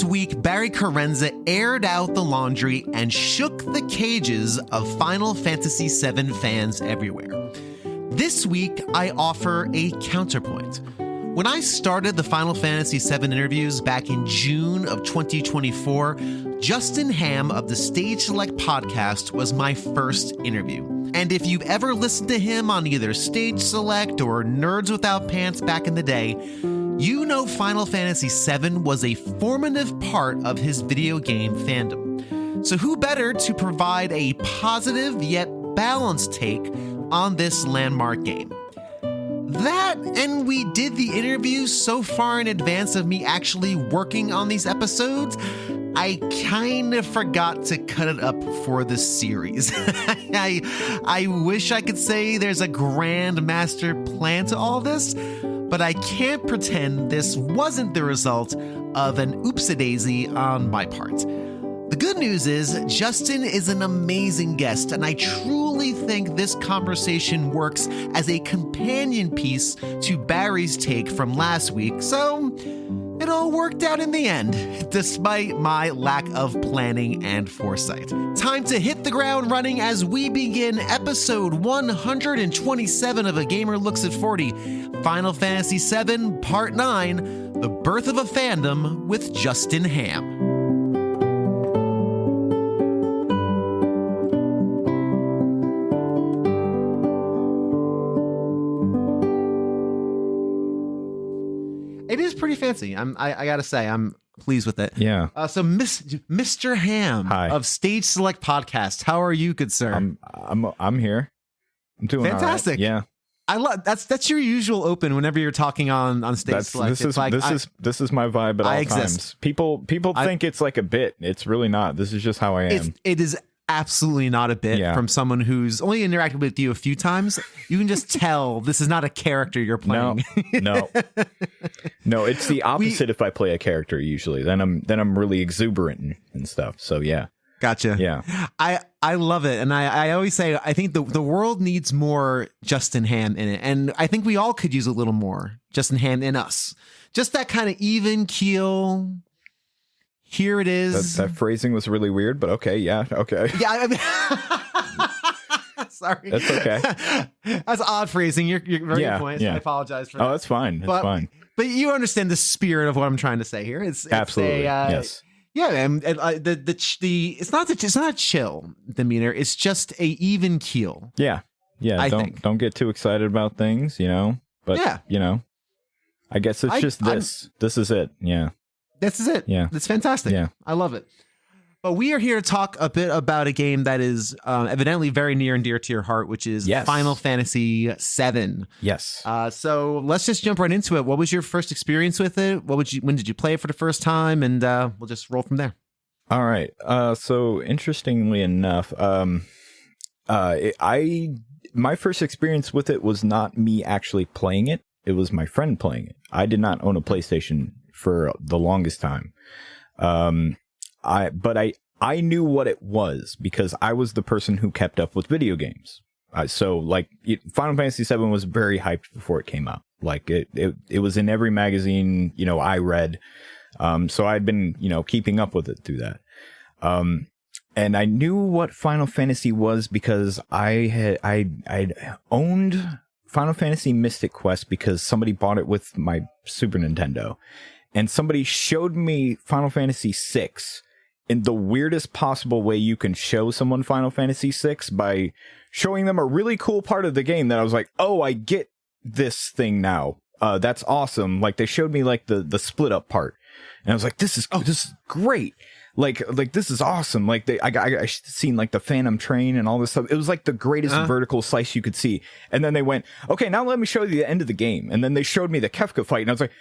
This week, Barry Carenza aired out the laundry and shook the cages of Final Fantasy VII fans everywhere. This week, I offer a counterpoint. When I started the Final Fantasy VII interviews back in June of 2024, Justin Hamm of the Stage Select podcast was my first interview. And if you've ever listened to him on either Stage Select or Nerds Without Pants back in the day, you know Final Fantasy VII was a formative part of his video game fandom. So who better to provide a positive yet balanced take on this landmark game? That, and we did the interview so far in advance of me actually working on these episodes, I kind of forgot to cut it up for the series. I wish I could say there's a grand master plan to all this, but I can't pretend this wasn't the result of an oopsie-daisy on my part. The good news is Justin is an amazing guest, and I truly think this conversation works as a companion piece to Barry's take from last week, so it all worked out in the end, despite my lack of planning and foresight. Time to hit the ground running as we begin episode 127 of A Gamer Looks at 40, Final Fantasy VII Part 9, The Birth of a Fandom with Justin Hamm. It is pretty fancy. I gotta say, I'm pleased with it. Yeah. So, Mr. Hamm Hi. of Stage Select Podcast, how are you, good sir? I'm here. I'm doing fantastic. All right. Yeah. I love that's your usual open whenever you're talking on Stage Select. This is my vibe at all times. People think it's like a bit. It's really not. This is just how I am. It is absolutely not a bit. From someone who's only interacted with you a few times. You can just tell this is not a character you're playing. No, it's the opposite. If I play a character, usually then I'm really exuberant and stuff. So yeah. Gotcha. Yeah. I love it. And I always say, I think the world needs more Justin Hamm in it. And I think we all could use a little more Justin Hamm in us. Just that kind of even keel. Here it is. That phrasing was really weird, but okay. Yeah. Okay. Yeah. I mean, sorry. That's okay. That's odd phrasing. You're very good point. Yeah. I apologize for that. Oh, that's fine. That's fine. But you understand the spirit of what I'm trying to say here. It's absolutely yes. Yeah, and it's not a chill demeanor. It's just a even keel. Yeah. Don't get too excited about things, But I guess it's just this. This is it. Yeah. This is it. Yeah. It's fantastic. Yeah. I love it. But we are here to talk a bit about a game that is evidently very near and dear to your heart, which is Final Fantasy VII. Yes. So let's just jump right into it. What was your first experience with it? When did you play it for the first time? And we'll just roll from there. All right. So interestingly enough, my first experience with it was not me actually playing it. It was my friend playing it. I did not own a PlayStation for the longest time. But I knew what it was because I was the person who kept up with video games. So Final Fantasy VII was very hyped before it came out. Like it was in every magazine, I read. So I'd been, keeping up with it through that. And I knew what Final Fantasy was because I'd owned Final Fantasy Mystic Quest because somebody bought it with my Super Nintendo. And somebody showed me Final Fantasy VI in the weirdest possible way you can show someone Final Fantasy VI, by showing them a really cool part of the game that I was like, oh, I get this thing now. That's awesome. Like they showed me like the split up part. And I was like, this is great. Like this is awesome. Like I seen like the Phantom Train and all this stuff. It was like the greatest vertical slice you could see. And then they went, okay, now let me show you the end of the game. And then they showed me the Kefka fight, and I was like,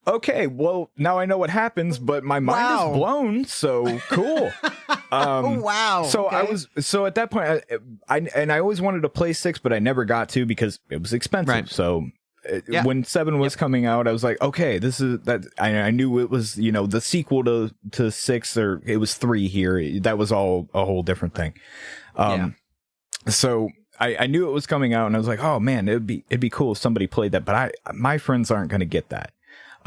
okay, well, now I know what happens, but my mind is blown. So cool. Wow. So okay. At that point, I always wanted to play 6, but I never got to because it was expensive. Right. So when 7 was coming out, I was like, okay, this is that. I knew it was, the sequel to 6, or it was 3 here. That was all a whole different thing. So I knew it was coming out, and I was like, oh man, it'd be cool if somebody played that, but my friends aren't going to get that.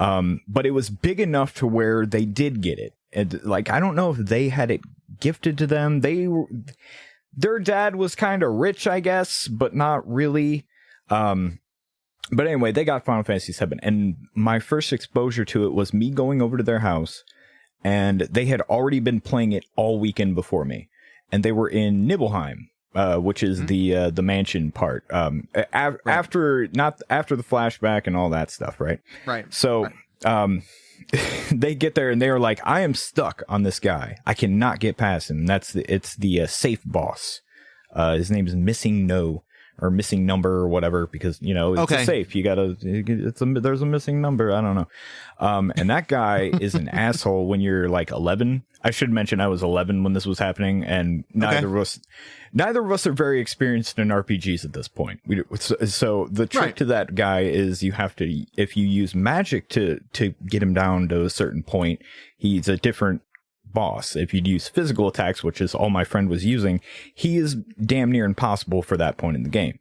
But it was big enough to where they did get it. And like, I don't know if they had it gifted to them. Their dad was kind of rich, I guess, but not really. But anyway, they got Final Fantasy VII, and my first exposure to it was me going over to their house, and they had already been playing it all weekend before me, and they were in Nibelheim, which is the mansion part. After the flashback and all that stuff, right? Right. So, they get there and they are like, I am stuck on this guy. I cannot get past him. It's the safe boss. His name is Missing Number or whatever, because it's a safe. There's a missing number. I don't know. And that guy is an asshole when you're like 11. I should mention I was 11 when this was happening, and neither of us are very experienced in RPGs at this point. So the trick to that guy is you have to, if you use magic to get him down to a certain point, he's a different boss. If you'd use physical attacks, which is all my friend was using, he is damn near impossible for that point in the game.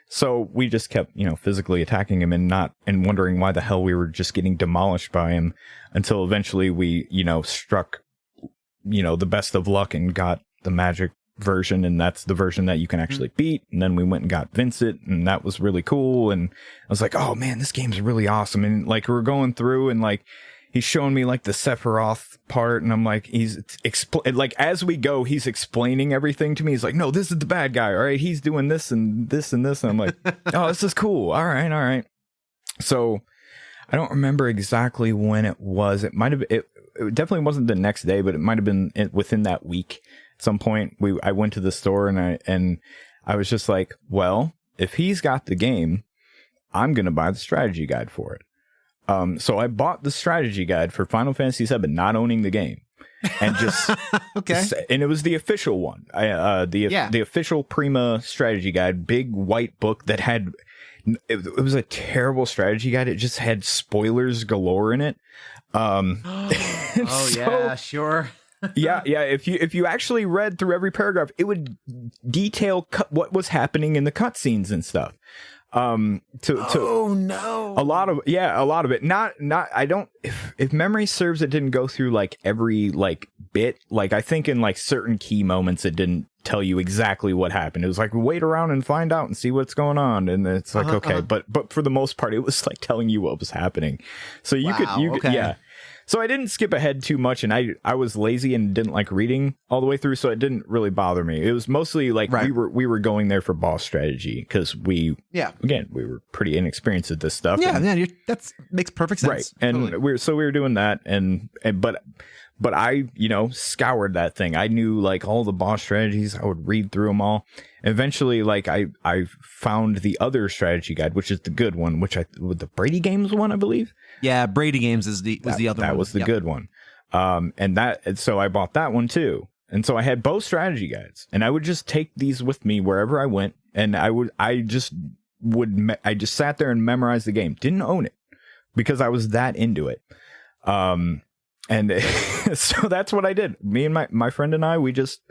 So we just kept, physically attacking him and wondering why the hell we were just getting demolished by him, until eventually we, struck, the best of luck and got the magic version, and that's the version that you can actually beat. And then we went and got Vincent, and that was really cool. And I was like, oh man, this game's really awesome. And like, we're going through and like, he's showing me like the Sephiroth part, and I'm like, as we go, he's explaining everything to me. He's like, no, this is the bad guy. All right. He's doing this and this and this. And I'm like, oh, this is cool. All right. So I don't remember exactly when it was. It definitely wasn't the next day, but it might've been within that week. At some point I went to the store and I was just like, well, if he's got the game, I'm going to buy the strategy guide for it. So I bought the strategy guide for Final Fantasy VII, not owning the game, and just and it was the official one, the official Prima strategy guide, big white book that had. It was a terrible strategy guide. It just had spoilers galore in it. Yeah, sure. yeah. If you actually read through every paragraph, it would detail what was happening in the cutscenes and stuff. A lot of it, not I don't, if memory serves, it didn't go through like every like bit. Like I think in like certain key moments it didn't tell you exactly what happened. It was like, wait around and find out and see what's going on, and it's like but for the most part it was like telling you what was happening, so you could So I didn't skip ahead too much, and I was lazy and didn't like reading all the way through, so it didn't really bother me. It was mostly like we were going there for boss strategy, because we were pretty inexperienced at this stuff. Yeah, that makes perfect sense. Right, and totally. we were doing that, but I scoured that thing. I knew like all the boss strategies. I would read through them all. Eventually, like I found the other strategy guide, which is the good one, with the Brady Games one, I believe. Yeah, Brady Games was the other one. That was the good one. So I bought that one too. And so I had both strategy guides, and I would just take these with me wherever I went. And I just sat there and memorized the game. Didn't own it because I was that into it. And so that's what I did. Me and my friend and I, we just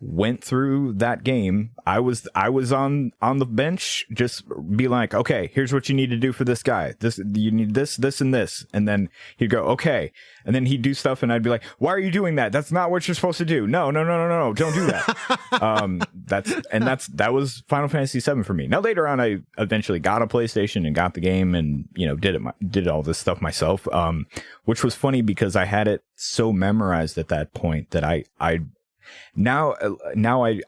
went through that game. I was on the bench, just be like, okay, here's what you need to do for this guy. You need this, and this. And then he'd go, okay. And then he'd do stuff, and I'd be like, why are you doing that? That's not what you're supposed to do. No, don't do that. That was Final Fantasy VII for me. Now later on, I eventually got a PlayStation and got the game and, did all this stuff myself. Which was funny because I had it so memorized at that point that I Now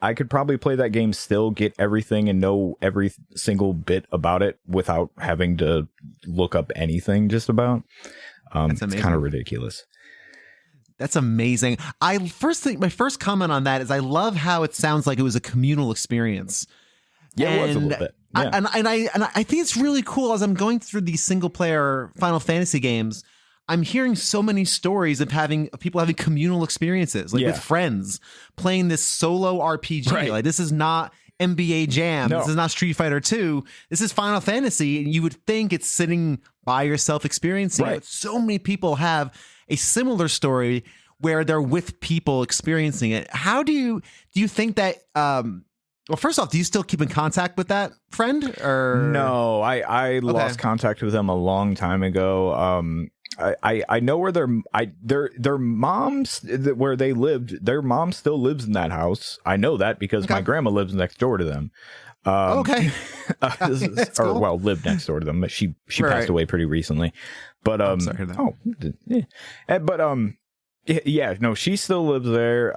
I could probably play that game, still get everything and know every single bit about it without having to look up anything just about. It's kind of ridiculous. That's amazing. My first comment on that is I love how it sounds like it was a communal experience. Yeah, it was a little bit. Yeah. I think it's really cool as I'm going through these single player Final Fantasy games. I'm hearing so many stories of people having communal experiences, like with friends, playing this solo RPG. Right. Like this is not NBA Jam. No. This is not Street Fighter 2. This is Final Fantasy. And you would think it's sitting by yourself experiencing it. So many people have a similar story where they're with people experiencing it. How do you think that, well, first off, do you still keep in contact with that friend? Or no, I lost contact with them a long time ago. I know where their moms, where they lived, their mom still lives in that house. I know that because my grandma lives next door to them. Okay. Cool. Well, lived next door to them, but she passed away pretty recently. But I'm sorry to hear that. But yeah, no, she still lives there.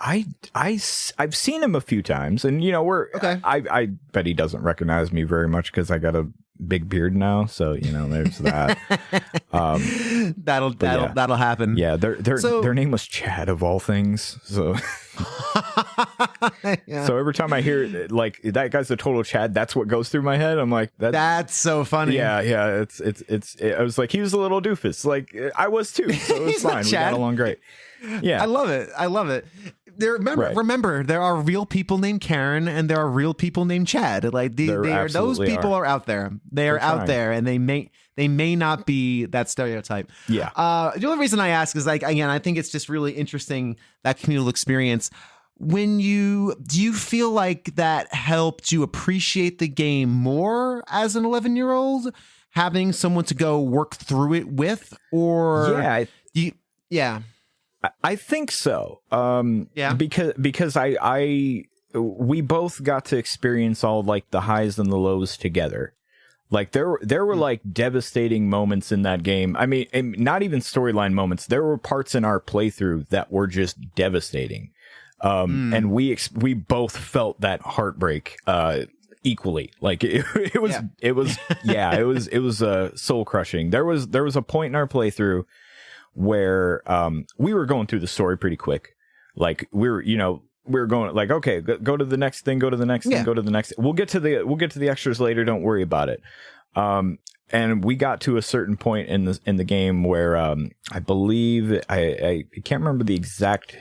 I've seen him a few times, and you know, I bet he doesn't recognize me very much because I got a big beard now, so you know, there's that. That'll happen. Yeah, their name was Chad of all things. So so every time I hear like that guy's a total Chad, that's what goes through my head. I'm like, that's so funny. Yeah. I was like, he was a little doofus. Like I was too. So it's fine. We got along great. Yeah, I love it. Remember, there are real people named Karen and there are real people named Chad. Like those people are out there. They are out there, and they may not be that stereotype. Yeah. The only reason I ask is, like, again, I think it's just really interesting, that communal experience. Do you feel like that helped you appreciate the game more as an 11-year-old, having someone to go work through it with, or I think so. Because we both got to experience all like the highs and the lows together. Like there were like devastating moments in that game. I mean, not even storyline moments. There were parts in our playthrough that were just devastating. And we both felt that heartbreak equally. Like it was soul crushing. There was a point in our playthrough where we were going through the story pretty quick. Like we were going like, okay, go to the next thing, go to the next thing, go to the next. We'll get to the extras later. Don't worry about it. And we got to a certain point in the game where I believe I can't remember the exact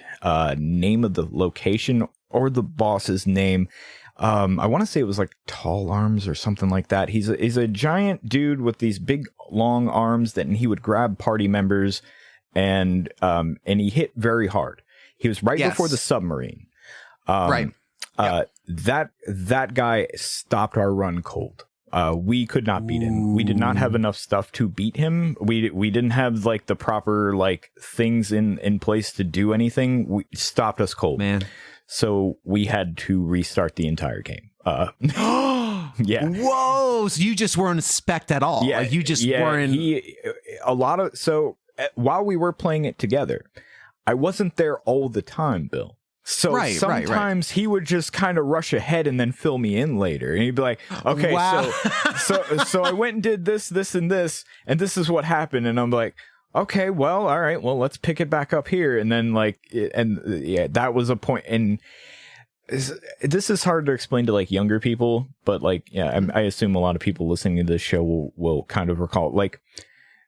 name of the location or the boss's name. I want to say it was like Tall Arms or something like that. He's a giant dude with these big long arms and he would grab party members and he hit very hard. He was right before the submarine. That guy stopped our run cold. We could not beat him. We did not have enough stuff to beat him. We didn't have like the proper like things in place to do anything. We stopped us cold, man. So we had to restart the entire game. Yeah. Whoa. So you just weren't spec at all. Yeah. Like you just weren't. So while we were playing it together, I wasn't there all the time, Bill. So sometimes he would just kind of rush ahead and then fill me in later. And he'd be like, okay, so I went and did this, and this is what happened. And I'm like, okay, well, all right, well, let's pick it back up here. And then that was a point. And this is hard to explain to like younger people, but like, I assume a lot of people listening to this show will kind of recall, like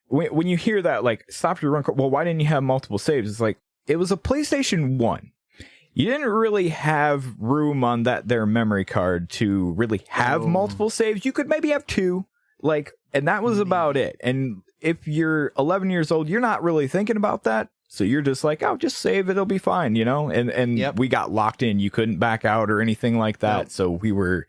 when you hear that, like, stop your run. Well, why didn't you have multiple saves? It's like, it was a PlayStation 1. You didn't really have room on their memory card to really have multiple saves. You could maybe have 2, like, and that was about it. And if you're 11 years old, you're not really thinking about that. So you're just like, oh, just save it. It'll be fine, you know? And we got locked in. You couldn't back out or anything like that. Nope. So we were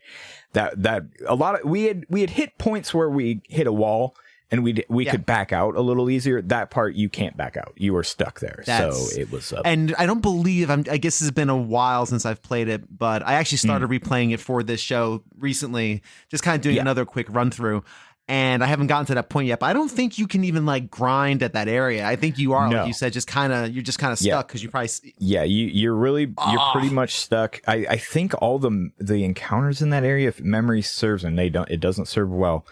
we had hit points where we hit a wall and we could back out a little easier. That part, you can't back out. You were stuck there. So it was and I don't believe, I guess it's been a while since I've played it, but I actually started replaying it for this show recently, just kind of doing another quick run through. And I haven't gotten to that point yet, but I don't think you can even like grind at that area. I think you are, like you said, you're just kind of stuck because you probably you're pretty much stuck. I think all the encounters in that area, if memory serves, and it doesn't serve well.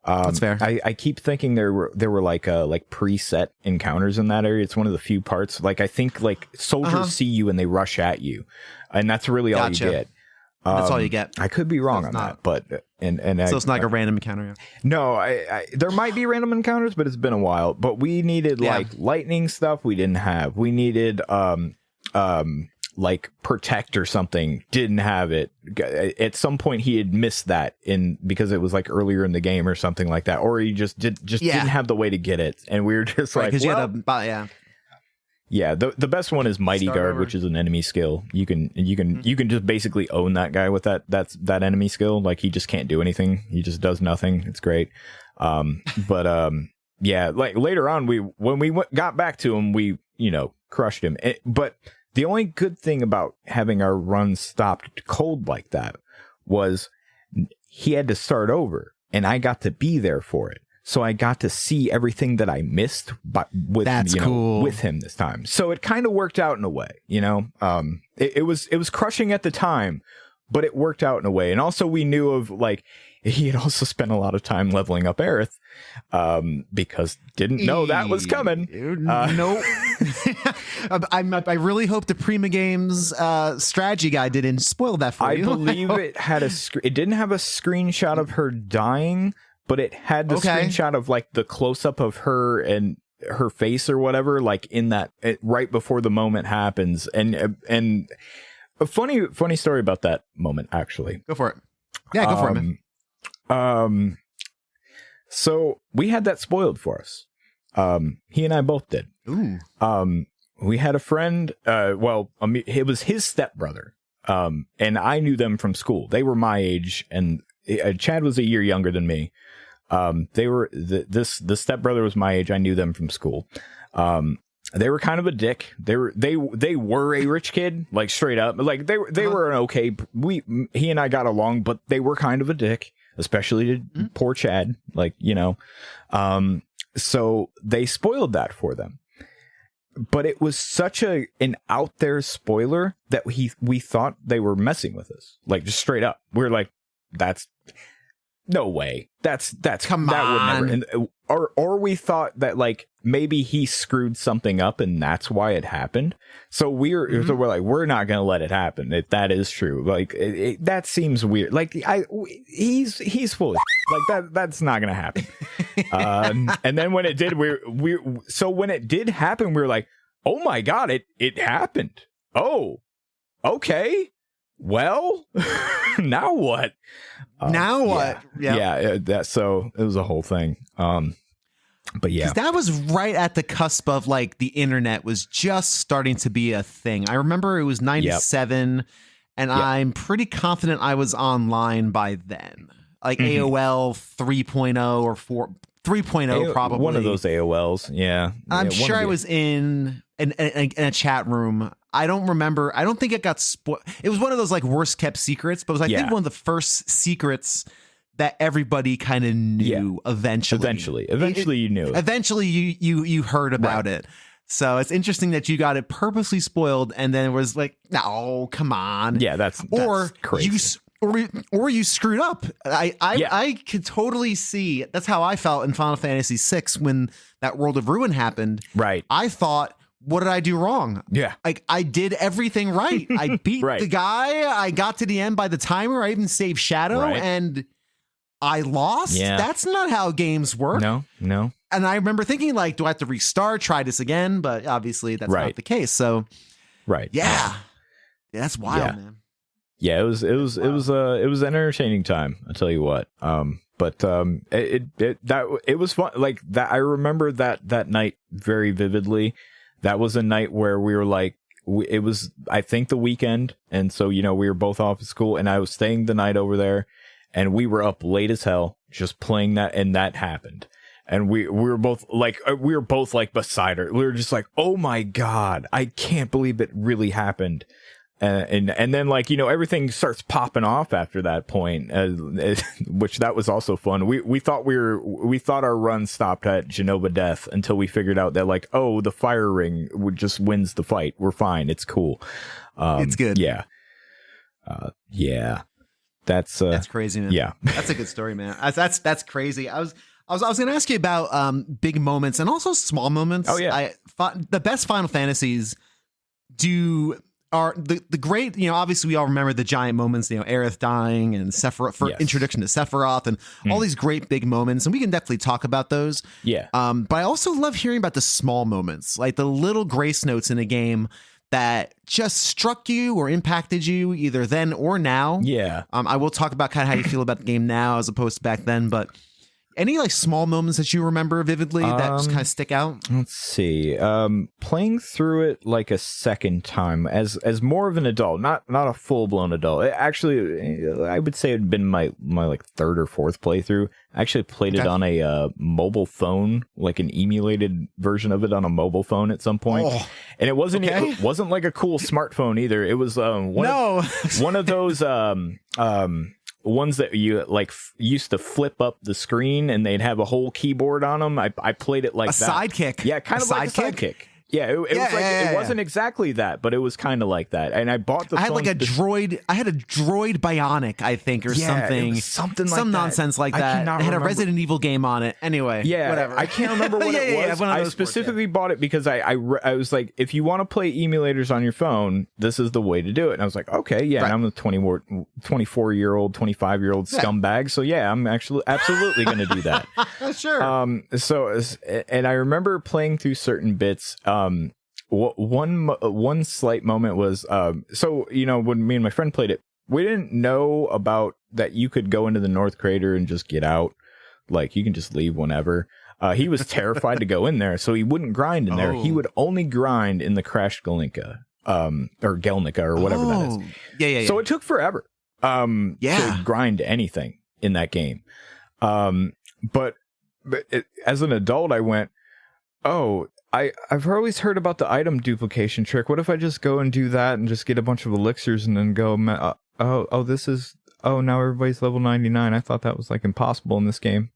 That's fair. I keep thinking there were like preset encounters in that area. It's one of the few parts. Like I think like soldiers see you and they rush at you, and that's really all you get. That's all you get. I could be wrong on that, but so it's not like a random encounter. No, there might be random encounters, but it's been a while. But we needed like lightning stuff. We didn't have. We needed like protect or something. Didn't have it. At some point, he had missed that because it was like earlier in the game or something like that, or he just didn't have the way to get it, and we were just like, because you had to Yeah, the best one is Mighty Guard, which is an enemy skill. You can just basically own that guy with that enemy skill. Like he just can't do anything. He just does nothing. It's great. But yeah, like later on, when we got back to him, we, crushed him. But the only good thing about having our run stopped cold like that was he had to start over, and I got to be there for it. So I got to see everything that I missed cool. with him this time. So it kind of worked out in a way, It was crushing at the time, but it worked out in a way. And also we knew of like he had also spent a lot of time leveling up Aerith, because didn't know that was coming. Nope. I really hope the Prima Games strategy guy didn't spoil that for you. I believe it had it didn't have a screenshot of her dying, but it had the screenshot of like the close up of her and her face or whatever, like in that right before the moment happens. And a funny story about that moment, actually. Go for it. Yeah, go for it, man. So we had that spoiled for us. He and I both did. Ooh. We had a friend, it was his stepbrother. And I knew them from school. They were my age, and Chad was a year younger than me. The stepbrother was my age. I knew them from school. They were kind of a dick. They were a rich kid, like straight up. Like they were an okay. He and I got along, but they were kind of a dick, especially to poor Chad. Like, so they spoiled that for them. But it was such an out there spoiler that we thought they were messing with us, like just straight up. We're like, that's no way. That's come that on. would never. Or we thought that like maybe he screwed something up and that's why it happened. So we're like, we're not gonna let it happen if that is true. Like that seems weird. Like he's full of like that's not gonna happen. And then when it did, when it did happen, we were like, oh my god, it happened. Oh, okay. Well, now what? Now what? So it was a whole thing. But yeah, that was right at the cusp of like the internet was just starting to be a thing. I remember it was 97, and I'm pretty confident I was online by then. Like AOL 3.0 or 3.0 probably. One of those AOLs. Yeah. I'm sure I was in a chat room. I don't remember. I don't think it got spoiled. It was one of those like worst kept secrets, but it was I think one of the first secrets that everybody kind of knew eventually. Eventually you knew. Eventually you heard about it. So it's interesting that you got it purposely spoiled and then it was like, no, come on. Yeah, that's crazy. Or you screwed up. I could totally see. That's how I felt in Final Fantasy VI when that World of Ruin happened. Right. I thought, what did I do wrong? Yeah. Like I did everything right. I beat the guy. I got to the end by the timer. I even saved Shadow and I lost. Yeah. That's not how games work. No. And I remember thinking like, do I have to restart, try this again? But obviously that's not the case. So yeah, that's wild, man. Yeah, it was an entertaining time. I'll tell you what. It was fun. Like that, I remember that night very vividly. That was a night where we were like, it was I think the weekend, and so we were both off of school, and I was staying the night over there, and we were up late as hell just playing that, and that happened. And we were both like beside her. We were just like, oh my god, I can't believe it really happened. And then like everything starts popping off after that point, which that was also fun. We thought our run stopped at Genova Death until we figured out that like, oh, the fire ring just wins the fight. We're fine. It's cool. It's good. Yeah. That's crazy, man. Yeah, that's a good story, man. That's crazy. I was going to ask you about big moments and also small moments. Oh yeah, the best Final Fantasies are the great, obviously we all remember the giant moments, Aerith dying and Sephiroth for introduction to Sephiroth and all these great big moments. And we can definitely talk about those. Yeah. But I also love hearing about the small moments, like the little grace notes in a game that just struck you or impacted you either then or now. Yeah. I will talk about kind of how you feel about the game now as opposed to back then, but Any like small moments that you remember vividly that just kind of stick out? Let's see. Playing through it like a second time as more of an adult, not a full blown adult. Actually, I would say it'd been my like third or fourth playthrough. I actually played it on a mobile phone, like an emulated version of it on a mobile phone at some point. And it wasn't like a cool smartphone either. It was one of those ones that you like used to flip up the screen and they'd have a whole keyboard on them. I played it like a sidekick. Yeah, kind of like a sidekick. Yeah, it was like it wasn't exactly that, but it was kind of like that. And I bought the. I had like a droid. I had a droid bionic, I think, or something, something like some that. nonsense like that. It had a Resident Evil game on it. Anyway, whatever. I can't remember what it was. I specifically bought it because I was like, if you want to play emulators on your phone, this is the way to do it. And I was like, okay, yeah. Right. And I'm a 24-year-old, 25-year-old scumbag, so yeah, I'm actually absolutely going to do that. Sure. So, and I remember playing through certain bits. One slight moment was so when me and my friend played it, we didn't know about that you could go into the North Crater and just get out, like you can just leave whenever. He was terrified to go in there, so he wouldn't grind in there. He would only grind in the crashed Galinka or Gelnica or whatever that is. Yeah. So it took forever to grind anything in that game. But as an adult, I went, I've always heard about the item duplication trick. What if I just go and do that and just get a bunch of elixirs and then go, now everybody's level 99. I thought that was like impossible in this game.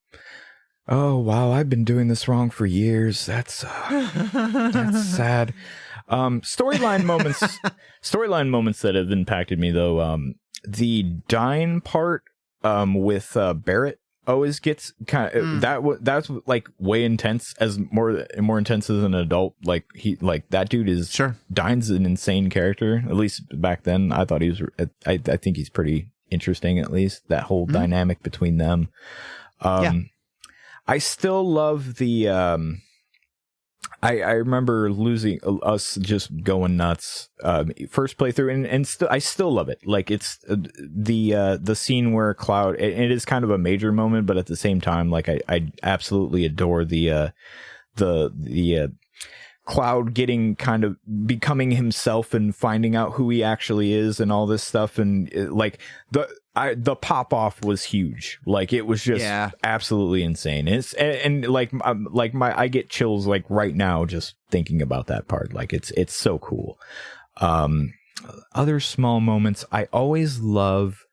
Oh, wow. I've been doing this wrong for years. That's sad. Storyline moments that have impacted me though. The dying part, with, Barrett. Always gets kind of that's like way intense, as more intense as an adult. Like that dude is Dine's an insane character. At least back then, I thought he was. I think he's pretty interesting. At least that whole dynamic between them. I still love the. I remember losing us just going nuts first playthrough, and I still love it. Like it's the scene where Cloud, it is kind of a major moment, but at the same time, like I absolutely adore the Cloud getting kind of becoming himself and finding out who he actually is and all this stuff, and the pop off was huge. Like it was just absolutely insane. And I get chills like right now just thinking about that part. Like it's so cool. Other small moments. I always love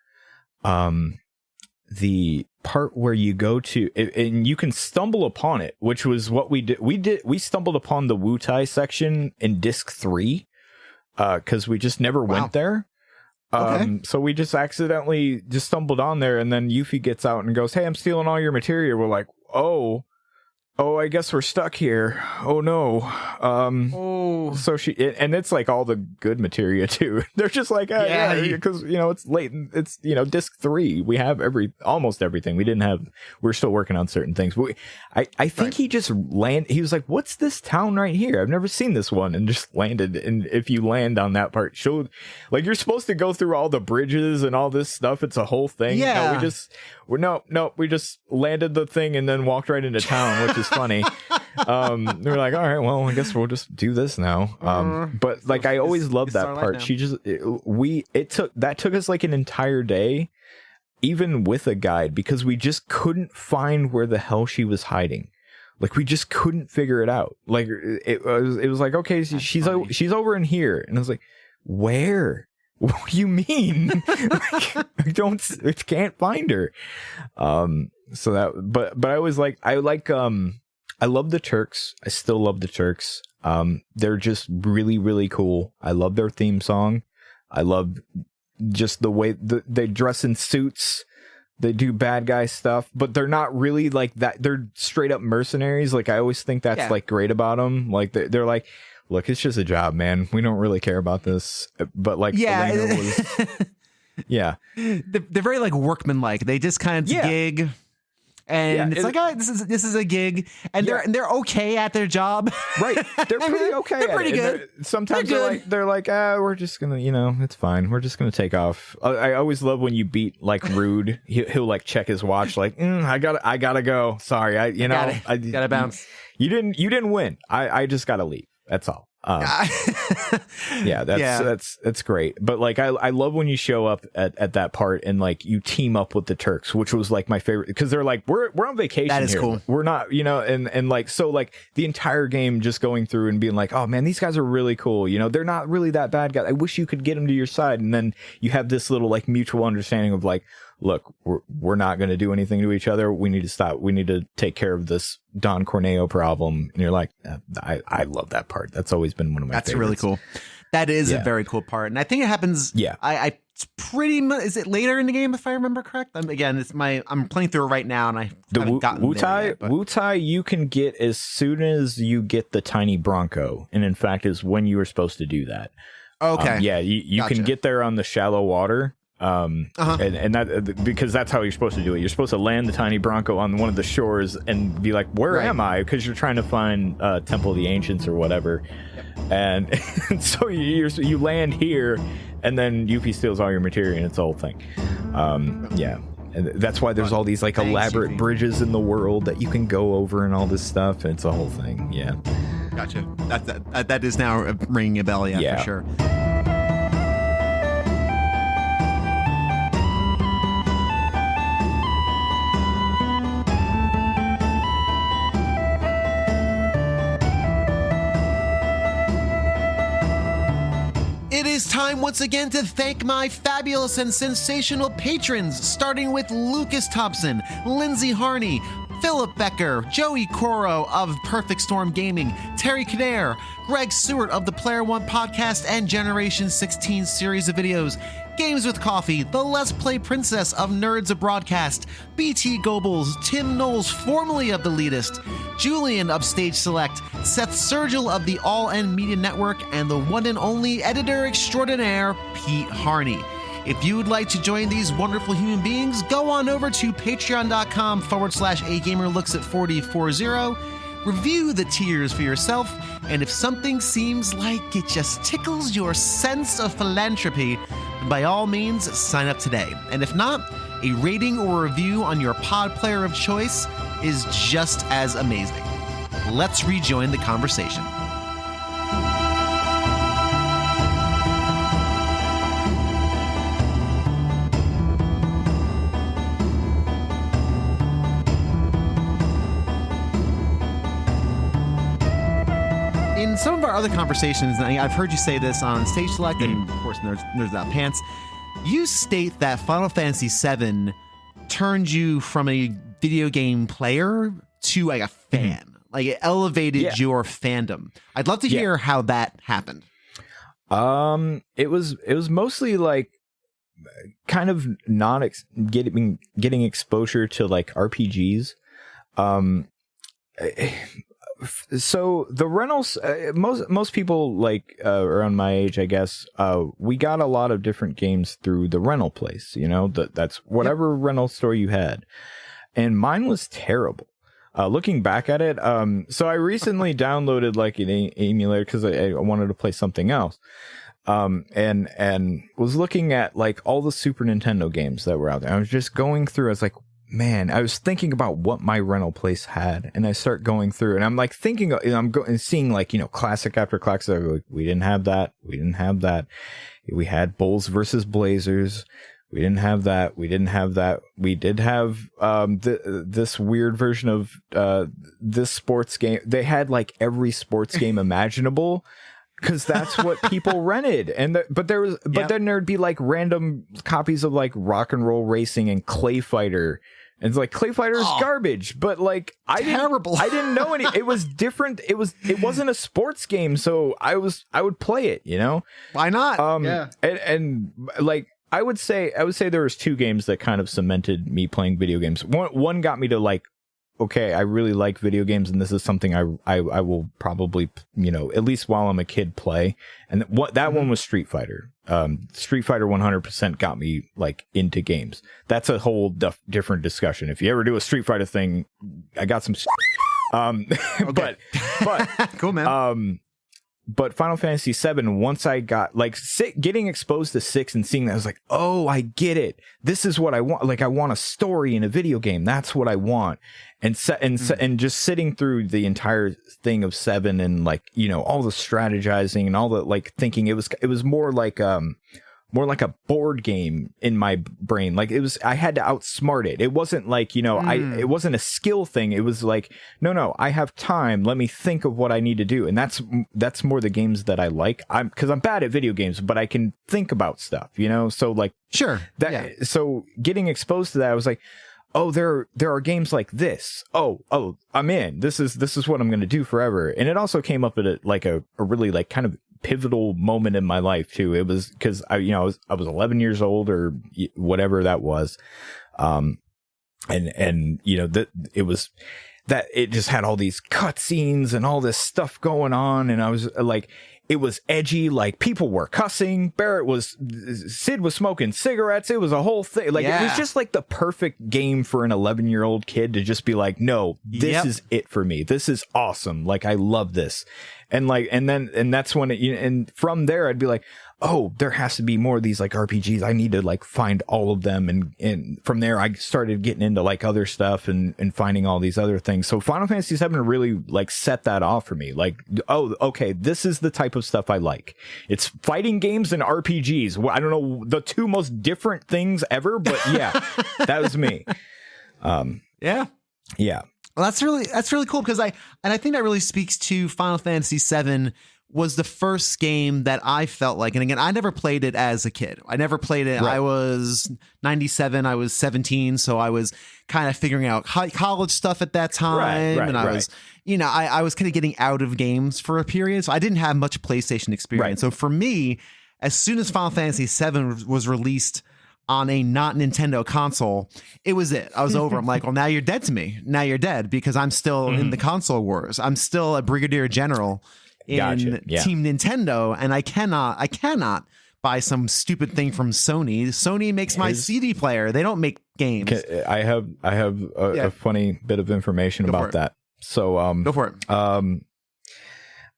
the part where you go to and you can stumble upon it, which was what we did. We stumbled upon the Wutai section in disc 3 because we just never went there. So we just accidentally just stumbled on there, and then Yuffie gets out and goes, "Hey, I'm stealing all your materia." We're like, "Oh, I guess we're stuck here. Oh no." So and it's like all the good materia too. They're just like, because it's late. It's disc 3. We have almost everything. We're still working on certain things. But I think he just landed. He was like, "What's this town right here? I've never seen this one," and just landed. And if you land on that part, like you're supposed to go through all the bridges and all this stuff. It's a whole thing. Yeah. We just landed the thing and then walked right into town, which is funny. We're like, all right, well, I guess we'll just do this now. But like, I always loved that part. That took us like an entire day, even with a guide, because we just couldn't find where the hell she was hiding. Like we just couldn't figure it out. Like it was like, okay, she's over in here, and I was like, where? What do you mean? Like, I can't find her. So that, but I always I love the Turks. I still love the Turks. They're just really, really cool. I love their theme song. I love just the way they dress in suits. They do bad guy stuff, but they're not really like that. They're straight up mercenaries. Like I always think that's like great about them. Like they're like, look, it's just a job, man. We don't really care about this. But like, Elena was, they're very like workmanlike. They just kind of gig. And it's like, oh, this is a gig, and they're okay at their job. Right. They're pretty okay. They're pretty good. Sometimes they're like, we're just gonna, it's fine. We're just gonna take off. I always love when you beat like Rude. He'll like check his watch, like, I gotta go. Sorry, I gotta bounce. You didn't win. I just gotta leave. That's all. That's great. But like I love when you show up at that part and like you team up with the Turks, which was like my favorite, because they're like, we're on vacation. That is here. cool. We're not, and like, so like the entire game just going through and being like, oh man, these guys are really cool. They're not really that bad guys. I wish you could get them to your side. And then you have this little like mutual understanding of like, look, we're not going to do anything to each other. We need to stop. We need to take care of this Don Corneo problem. And you're like, I love that part. That's always been one of my favorites. That's really cool. That is a very cool part. And I think it happens. Yeah. It's pretty much, is it later in the game, if I remember correct? I'm playing through it right now, and I haven't gotten there yet, but Wu-Tai you can get as soon as you get the tiny Bronco. And in fact, is when you were supposed to do that. Okay. You can get there on the shallow water. And that, because that's how you're supposed to do it. You're supposed to land the tiny Bronco on one of the shores and be like, where am I? Because you're trying to find Temple of the Ancients or whatever. And so you land here, and then Yuffie steals all your materia, and it's the whole thing. And that's why there's all these like elaborate bridges in the world that you can go over and all this stuff. And it's a whole thing. Yeah. Gotcha. That is now ringing a bell. Yeah, for sure. It is time once again to thank my fabulous and sensational patrons, starting with Lucas Thompson, Lindsay Harney, Philip Becker, Joey Coro of Perfect Storm Gaming, Terry Kadair, Greg Stewart of the Player One podcast and Generation 16 series of videos, Games with Coffee, the Let's Play Princess of Nerds Abroadcast, BT Goebbels, Tim Knowles, formerly of The Leadist, Julian of Stage Select, Seth Sergil of the All End Media Network, and the one and only editor extraordinaire, Pete Harney. If you would like to join these wonderful human beings, go on over to patreon.com/agamerlooksat4040, review the tiers for yourself, and if something seems like it just tickles your sense of philanthropy, by all means, sign up today. And if not, a rating or review on your pod player of choice is just as amazing. Let's rejoin the conversation. In some of our other conversations, and I've heard you say this on Stage Select and, of course, Nerds Without Pants, you state that Final Fantasy VII turned you from a video game player to like a fan. Like it elevated your fandom. I'd love to hear how that happened. It was mostly like kind of not getting exposure to like RPGs. So the rentals, most people like around my age, I guess, we got a lot of different games through the rental place. That's whatever rental store you had, and mine was terrible. Looking back at it, so I recently downloaded like an emulator because I wanted to play something else, and was looking at like all the Super Nintendo games that were out there. I was just going through. I was like, man, I was thinking about what my rental place had, and I start going through, and I'm like thinking, I'm seeing like, classic after classic. Like, we didn't have that. We didn't have that. We had Bulls versus Blazers. We didn't have that. We didn't have that. We did have this weird version of this sports game. They had like every sports game imaginable, because that's what people rented. But then there'd be like random copies of like Rock and Roll Racing and Clay Fighter. And it's like, Clay Fighter is garbage, but like I didn't know any. It was different. It wasn't a sports game, so I would play it. Why not? And like I would say there was two games that kind of cemented me playing video games. One got me to like okay, I really like video games, and this is something I will probably, you know, at least while I'm a kid, play. And that one was Street Fighter. Street Fighter 100% got me like into games. That's a whole different discussion. If you ever do a Street Fighter thing, I got some. Okay. but cool, man. But Final Fantasy VII, once I got like getting exposed to 6 and seeing that, I was like, oh, I get it. This is what I want. Like, I want a story in a video game. That's what I want. And just sitting through the entire thing of 7 and like, you know, all the strategizing and all the like thinking, it was more like a board game in my brain. Like I had to outsmart it. It wasn't like, you know, it wasn't a skill thing. It was like, no, I have time. Let me think of what I need to do. And that's more the games that I like. Cause I'm bad at video games, but I can think about stuff, you know? So like, sure. So getting exposed to that, I was like, oh, there are games like this. Oh, I'm in. This is what I'm going to do forever. And it also came up at a really like kind of pivotal moment in my life too. It was because I was 11 years old or whatever that was, and you know that it was that it just had all these cutscenes and all this stuff going on, and I was like, it was edgy, like people were cussing. Sid was smoking cigarettes. It was a whole thing. Like it was just like the perfect game for an 11-year-old kid to just be like, no, this is it for me. This is awesome. Like I love this. And like, and that's when and from there I'd be like, oh, there has to be more of these like RPGs. I need to like find all of them. And from there I started getting into like other stuff and finding all these other things. So Final Fantasy VII really like set that off for me. Like, oh, okay, this is the type of stuff I like. It's fighting games and RPGs. Well, I don't know the two most different things ever, but yeah, that was me. Yeah. Well, that's really cool because I think that really speaks to Final Fantasy VII was the first game that I felt like, and again, I never played it as a kid. I never played it. Right. I was 97. I was 17. So I was kind of figuring out college stuff at that time. Right, and I was, you know, I was kind of getting out of games for a period. So I didn't have much PlayStation experience. Right. So for me, as soon as Final Fantasy VII was released on a not Nintendo console, it was it. I was over. I'm like, well, now you're dead to me. Now you're dead because I'm still in the console wars. I'm still a brigadier general in Team Nintendo, and I cannot buy some stupid thing from Sony. Sony makes my CD player. They don't make games. I have a funny bit of information about that. So go for it.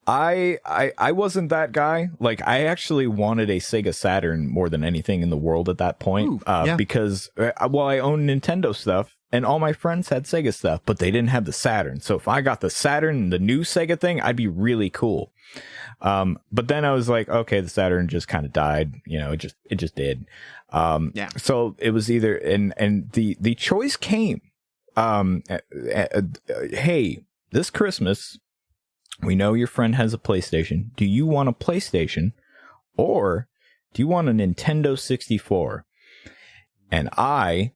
I wasn't that guy. Like I actually wanted a Sega Saturn more than anything in the world at that point. Because I owned Nintendo stuff and all my friends had Sega stuff, but they didn't have the Saturn. So if I got the Saturn, the new Sega thing, I'd be really cool. But then I was like, okay, the Saturn just kind of died. You know, it just did. So it was either, and the choice came, hey, this Christmas, we know your friend has a PlayStation. Do you want a PlayStation or do you want a Nintendo 64? And I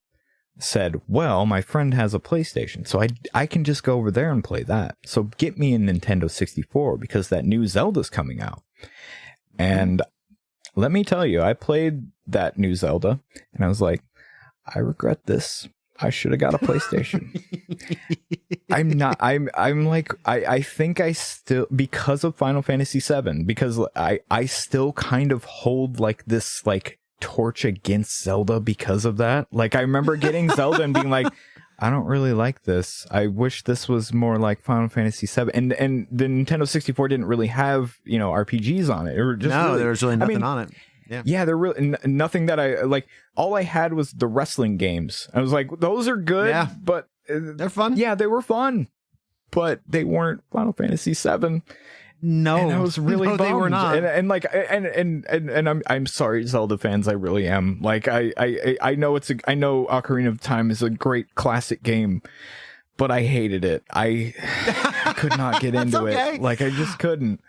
said, well, my friend has a PlayStation, so I can just go over there and play that. So get me a Nintendo 64 because that new Zelda's coming out. And let me tell you, I played that new Zelda and I was like, I regret this. I should have got a PlayStation. I think I still, because of Final Fantasy VII, because I still kind of hold like this like torch against Zelda because of that. Like I remember getting Zelda and being like, I don't really like this. I wish this was more like Final Fantasy VII. And the Nintendo 64 didn't really have, you know, RPGs on it. There was really nothing on it. Yeah, they're really nothing that I like. All I had was the wrestling games. I was like, those are good, but they're fun. Yeah, they were fun, but they weren't Final Fantasy VII. No, and I was really bummed. They were not. And I'm sorry, Zelda fans. I really am. Like I know I know Ocarina of Time is a great classic game, but I hated it. I could not get into it. Like I just couldn't.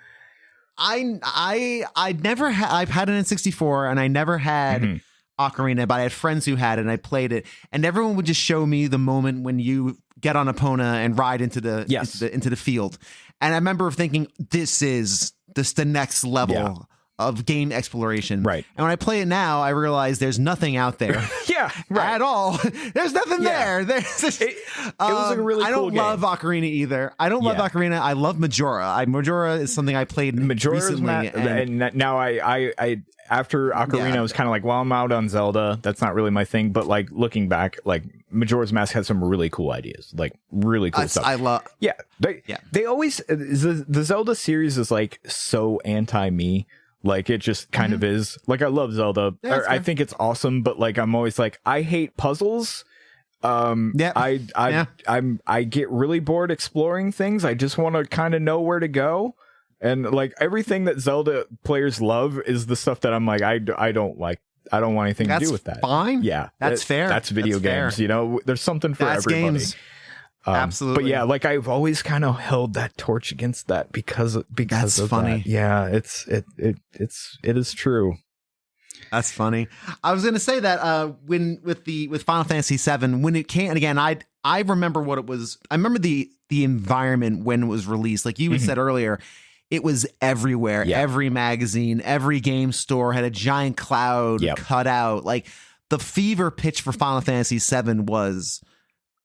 I've had an N64 and I never had Ocarina, but I had friends who had it and I played it, and everyone would just show me the moment when you get on Epona and ride into the field. And I remember thinking, this is the next level of game exploration. Right. And when I play it now, I realize there's nothing out there. Yeah, right. At all. There's nothing there. There's just, it was a really cool I don't game. love Ocarina either. I don't love Ocarina. I love Majora. Majora is something I played recently. And now I after Ocarina, I was kind of like, well, I'm out on Zelda. That's not really my thing. But like looking back, like Majora's Mask had some really cool ideas, like really cool stuff. I love. Yeah. They always, the Zelda series is like so anti-me. Like it just kind of is. Like I love Zelda. I think it's awesome, but like I'm always like, I hate puzzles. I get really bored exploring things. I just want to kind of know where to go. And like everything that Zelda players love is the stuff that I'm like, I don't like. I don't want anything to do with that. Fine. Yeah, that's fair. That's video games. Fair. You know, there's something for everybody. Games. Absolutely. But yeah, like I've always kind of held that torch against that because that's of funny. That. Yeah, it is true. That's funny. I was gonna say that with Final Fantasy VII, when it came, and again, I remember what it was. I remember the environment when it was released. Like you had said earlier, it was everywhere. Yeah. Every magazine, every game store had a giant cloud cut out. Like the fever pitch for Final Fantasy VII was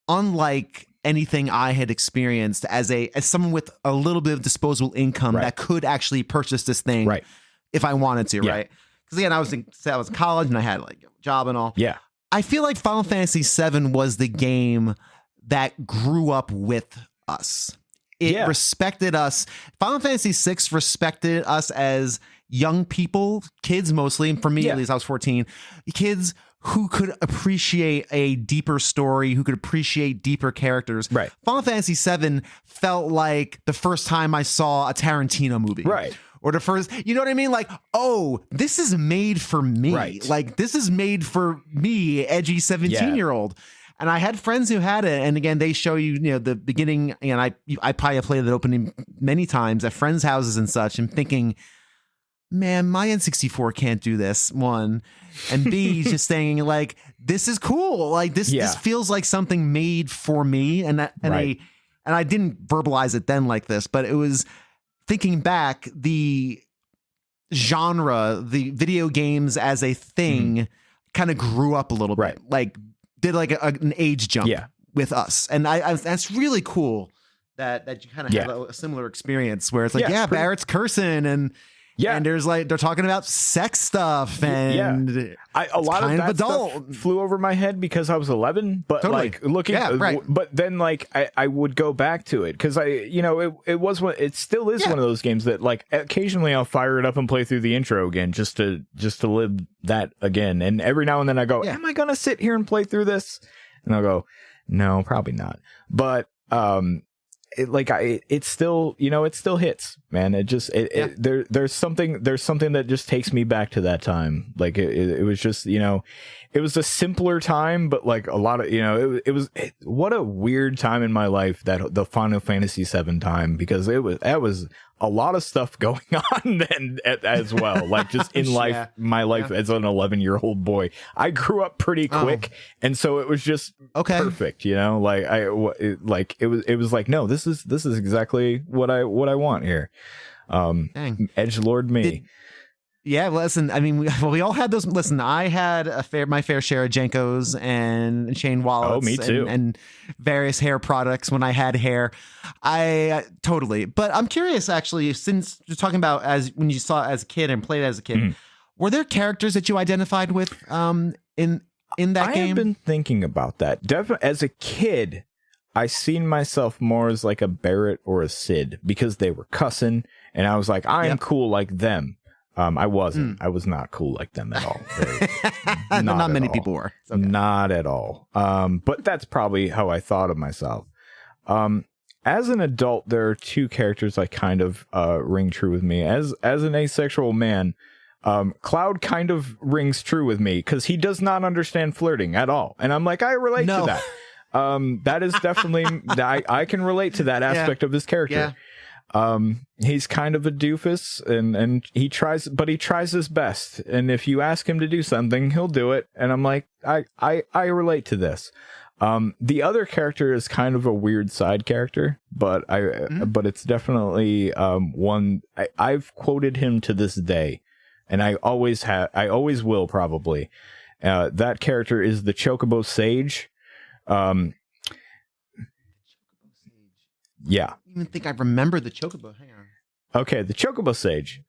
unlike anything I had experienced as someone with a little bit of disposable income that could actually purchase this thing if I wanted to, right? Because again, I was in college and I had like a job and all. Yeah. I feel like Final Fantasy VII was the game that grew up with us. It respected us. Final Fantasy VI respected us as young people, kids mostly, and for me at least, I was 14, kids who could appreciate a deeper story, who could appreciate deeper characters. Right. Final Fantasy VII felt like the first time I saw a Tarantino movie. Right. Or the first, you know what I mean? Like, oh, this is made for me. Right. Like, this is made for me, edgy 17-year-old. And I had friends who had it. And again, they show you, the beginning. And I probably have played the opening many times at friends' houses and such, and thinking, man, my N64 can't do this, one. And B, just saying, like, this is cool. Like, this feels like something made for me. And I didn't verbalize it then like this, but it was thinking back, the genre, the video games as a thing kind of grew up a little bit. Like, did like an age jump with us. And I that's really cool that you kind of have a similar experience where it's like, Barrett's cursing and there's like, they're talking about sex stuff and a lot of that adult stuff flew over my head because I was 11, but like looking, but then like I would go back to it because it still is one of those games that like occasionally I'll fire it up and play through the intro again just to live that again. And every now and then I go, am I going to sit here and play through this? And I'll go, no, probably not. But, it still, it still hits, man. It just, there's something that just takes me back to that time. Like it was just, it was a simpler time, but like a lot of, what a weird time in my life, that the Final Fantasy VII time, because that was a lot of stuff going on then as well. Like just in life, my life as an 11-year-old boy, I grew up pretty quick. And so it was just perfect, like it was like, no, this is exactly what I want here. Edgelord me. Listen, I mean, we all had those. Listen, I had my fair share of Jenkos and chain wallets. Oh, me too. And various hair products when I had hair. I totally. But I'm curious, actually, since you're talking about when you saw it as a kid and played as a kid, were there characters that you identified with in that game? I have been thinking about that. Definitely, as a kid, I seen myself more as like a Barrett or a Sid because they were cussing, and I was like, I am cool like them. I wasn't. I was not cool like them at all. Not many people were. Okay. Not at all. But that's probably how I thought of myself. As an adult, there are two characters that kind of ring true with me. As an asexual man, Cloud kind of rings true with me because he does not understand flirting at all. And I'm like, I relate to that. That is definitely, I can relate to that aspect of his character. Yeah. He's kind of a doofus and he tries his best. And if you ask him to do something, he'll do it. And I'm like, I relate to this. The other character is kind of a weird side character, but but it's definitely, one I've quoted him to this day and I always will probably. That character is the Chocobo Sage. Yeah. I don't even think I remember the Chocobo. Hang on. Okay, the Chocobo Sage.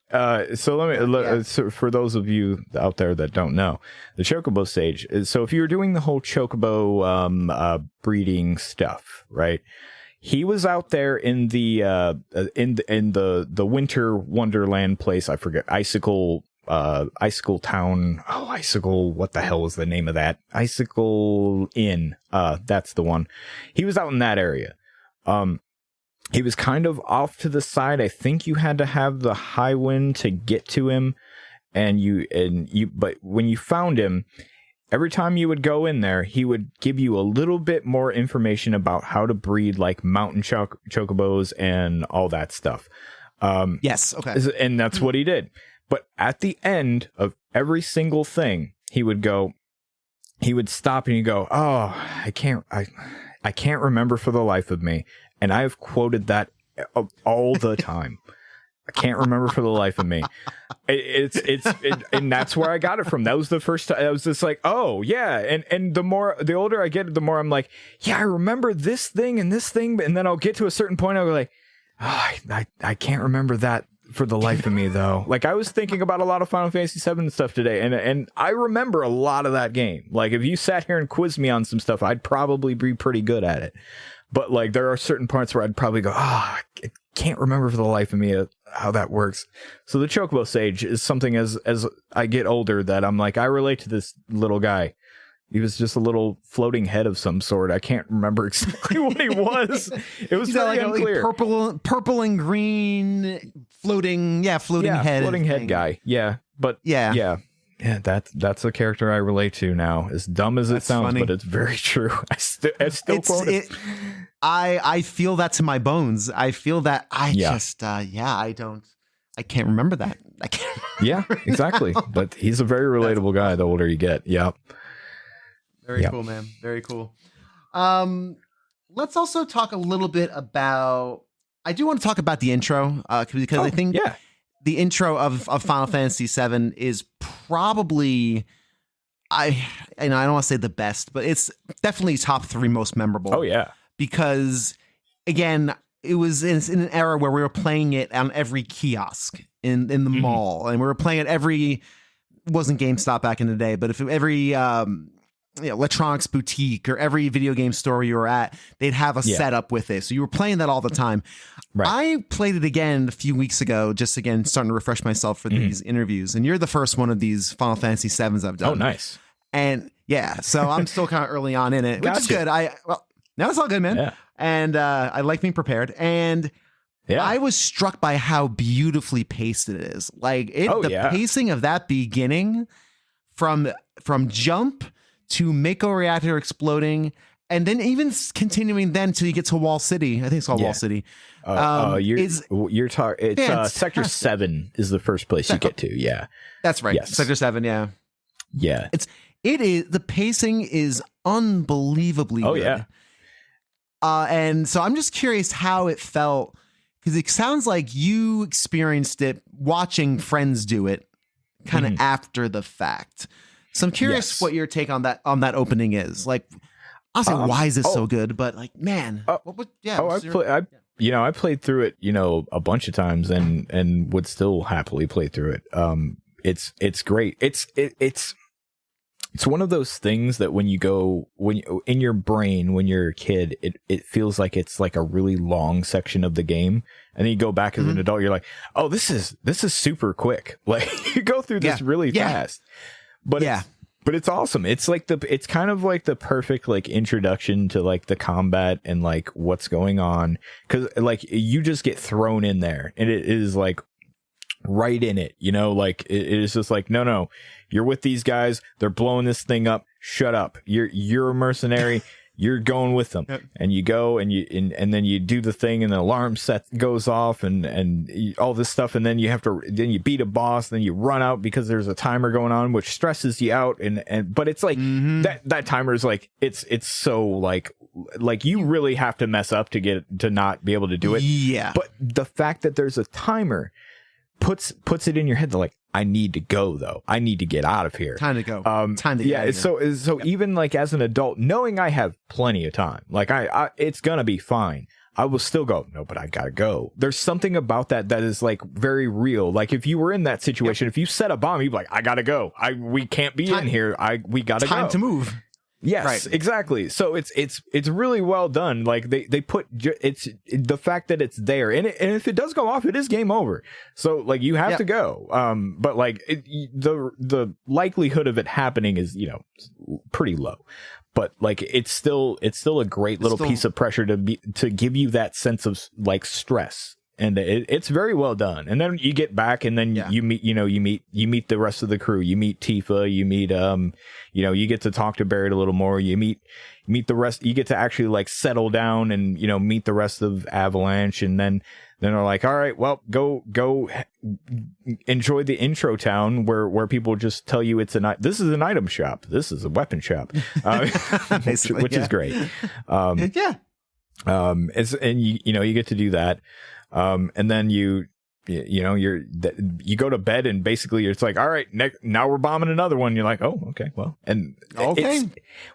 So for those of you out there that don't know, the Chocobo Sage is, so if you're doing the whole Chocobo breeding stuff, right? He was out there in the winter wonderland place. I forget, Icicle Town. Oh, Icicle. What the hell was the name of that? Icicle Inn. That's the one. He was out in that area. He was kind of off to the side. I think you had to have the high wind to get to him, but when you found him, every time you would go in there, he would give you a little bit more information about how to breed like mountain chocobos and all that stuff. Yes. Okay. And that's what he did. But at the end of every single thing, he would stop and he'd go, "Oh, I can't remember for the life of me." And I've quoted that all the time. I can't remember for the life of me. And that's where I got it from. That was the first time. I was just like, oh yeah. And the older I get, the more I'm like, yeah, I remember this thing and this thing. And then I'll get to a certain point. I'll be like, oh, I can't remember that for the life of me though. Like I was thinking about a lot of Final Fantasy VII stuff today. And I remember a lot of that game. Like if you sat here and quizzed me on some stuff, I'd probably be pretty good at it. But like there are certain parts where I'd probably go, I can't remember for the life of me how that works. So the Chocobo Sage is something as I get older that I'm like, I relate to this little guy. He was just a little floating head of some sort. I can't remember exactly what he was. It was very unclear. Like purple and green floating head. Floating head guy. Yeah. But yeah, that's a character I relate to now. As dumb as it sounds, funny. But it's very true. I still quote it. I feel that to my bones. I feel that I can't remember that. I can't. Yeah, exactly. But he's a very relatable guy the older you get. Yeah. Very cool, man. Very cool. Let's also talk a little bit about, I do want to talk about the intro because I think the intro of Final Fantasy VII is probably, I don't want to say the best, but it's definitely top 3 most memorable. Oh yeah. Because again, it was in an era where we were playing it on every kiosk in the mall, and we were playing it it wasn't GameStop back in the day, but if every electronics boutique or every video game store you were at, they'd have a setup with it. So you were playing that all the time. Right. I played it again a few weeks ago, just again starting to refresh myself for these interviews. And you're the first one of these Final Fantasy VIIs I've done. Oh, nice. And so I'm still kind of early on in it, which is good. No, it's all good, man. Yeah. And I like being prepared. And I was struck by how beautifully paced it is. Like the pacing of that beginning from jump to Mako reactor exploding, and then even continuing then till you get to Wall City. I think it's called Wall City. You're talking. It's Sector 7 is the first place you get to. Yeah, that's right. Yes. Sector 7. Yeah. Yeah. It is. The pacing is unbelievably good. Oh yeah. And so I'm just curious how it felt, because it sounds like you experienced it watching friends do it kind of after the fact. So I'm curious what your take on that opening is. Like, honestly, why is this so good? But like, man, I played through it, a bunch of times and would still happily play through it. It's great. It's one of those things that when in your brain, when you're a kid, it feels like it's like a really long section of the game. And then you go back as an adult, you're like, oh, this is super quick. Like you go through this really fast. But it's awesome. It's like it's kind of like the perfect like introduction to like the combat and like what's going on, because like you just get thrown in there and it is like right in it, like it is just like no, you're with these guys, they're blowing this thing up, shut up, you're a mercenary. You're going with them, and you go and then you do the thing, and the alarm goes off, and all this stuff, and then then you beat a boss, then you run out because there's a timer going on, which stresses you out, but it's like that timer is like it's so like you really have to mess up to not be able to do it. Yeah. But the fact that there's a timer puts it in your head that like, I need to go though. I need to get out of here. Time to go. Time to get out of here. So even like as an adult, knowing I have plenty of time, like I it's gonna be fine. I will still go, no, but I gotta go. There's something about that is like very real. Like if you were in that situation, if you set a bomb, you'd be like, I gotta go. We can't be in here. We gotta go. Time to move. Yes, right. Exactly. So it's really well done. Like they put it's the fact that it's there, and if it does go off, it is game over. So like you have to go. But like the likelihood of it happening is pretty low. But like it's still a great little piece of pressure to give you that sense of like stress. And it's very well done. And then you get back, and then you meet the rest of the crew. You meet Tifa. You meet you get to talk to Barrett a little more. You meet the rest. You get to actually like settle down and meet the rest of Avalanche. And then they're like, all right, well, go enjoy the intro town where people just tell you this is an item shop. This is a weapon shop, which is great. And you get to do that. And then you go to bed, and basically it's like, all right, now we're bombing another one. You're like, oh, okay, well, and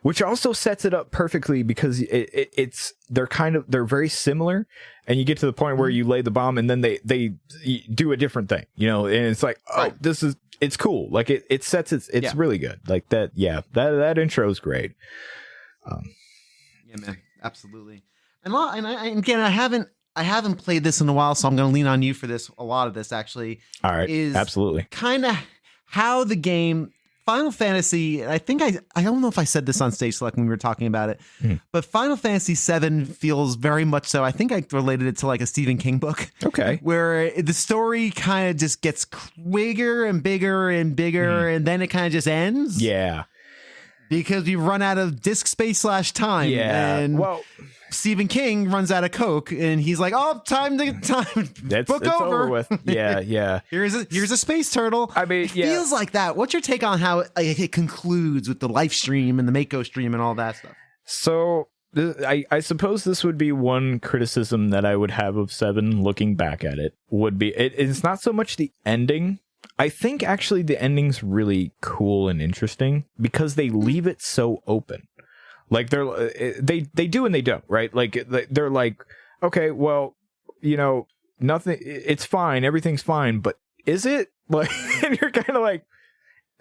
which also sets it up perfectly because they're very similar, and you get to the point where you lay the bomb, and then they do a different thing, and it's like, oh, it's cool. Like it sets it's really good. Like that. Yeah, that intro is great. Yeah, man, absolutely. And again, I haven't played this in a while, so I'm going to lean on you for this. A lot of this actually, all right, is absolutely kind of how the game Final Fantasy. I think I don't know if I said this on Stage Select when we were talking about it, but Final Fantasy VII feels very much so. I think I related it to like a Stephen King book. Okay, where the story kind of just gets bigger and bigger and bigger, and then it kind of just ends. Yeah, because you run out of disk space / time. Yeah, and Stephen King runs out of Coke, and he's like, "Oh, time. Book over with." Yeah. Here's a space turtle. I mean, it feels like that. What's your take on how it concludes with the live stream and the Mako stream and all that stuff? So, I suppose this would be one criticism that I would have of 7. Looking back at it, would be it's not so much the ending. I think actually the ending's really cool and interesting because they leave it so open. Like they do and they don't, right? Like they're like, okay, well, nothing, it's fine, everything's fine, but is it? Like, and you're kind of like,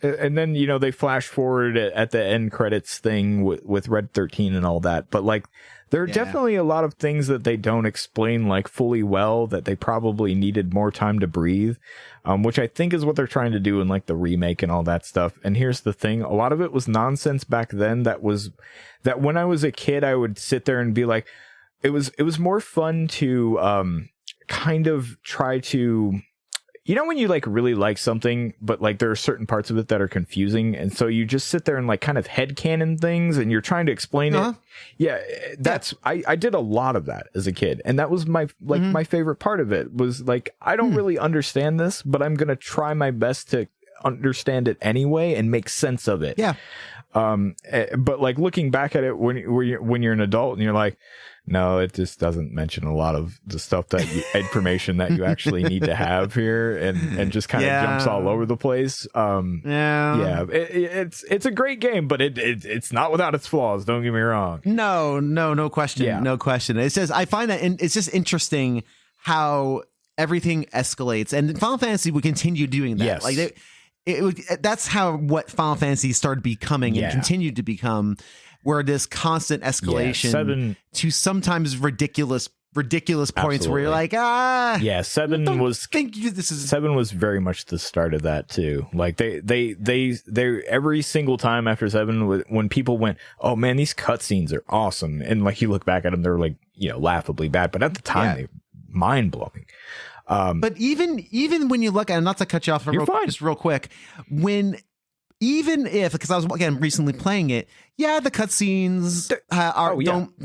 and then they flash forward at the end credits thing with Red 13 and all that, but like there are definitely a lot of things that they don't explain like fully well that they probably needed more time to breathe, which I think is what they're trying to do in like the remake and all that stuff. And here's the thing, a lot of it was nonsense back then that when I was a kid I would sit there and be like, it was more fun to kind of try to, when you like really like something, but like there are certain parts of it that are confusing, and so you just sit there and like kind of headcanon things, and you're trying to explain it. Yeah, I did a lot of that as a kid, and that was my my favorite part of it was like, I don't really understand this, but I'm gonna try my best to understand it anyway and make sense of it. Yeah. But like looking back at it when you're an adult and you're like, no, it just doesn't mention a lot of the stuff information that you actually need to have here, and just kind of jumps all over the place. It's a great game, but it's not without its flaws. Don't get me wrong. No question. No question. It's just, I find that it's just interesting how everything escalates, and Final Fantasy would continue doing that. Yes. Like that's what Final Fantasy started becoming and continued to become. Where this constant escalation to sometimes ridiculous points where you're like, 7 was very much the start of that too. Like they every single time after 7, when people went, oh man, these cutscenes are awesome, and like you look back at them, they're like laughably bad, but at the time they were mind blowing. But even when you look at it, not to cut you off just real quick, even if, because I was again recently playing it, the cutscenes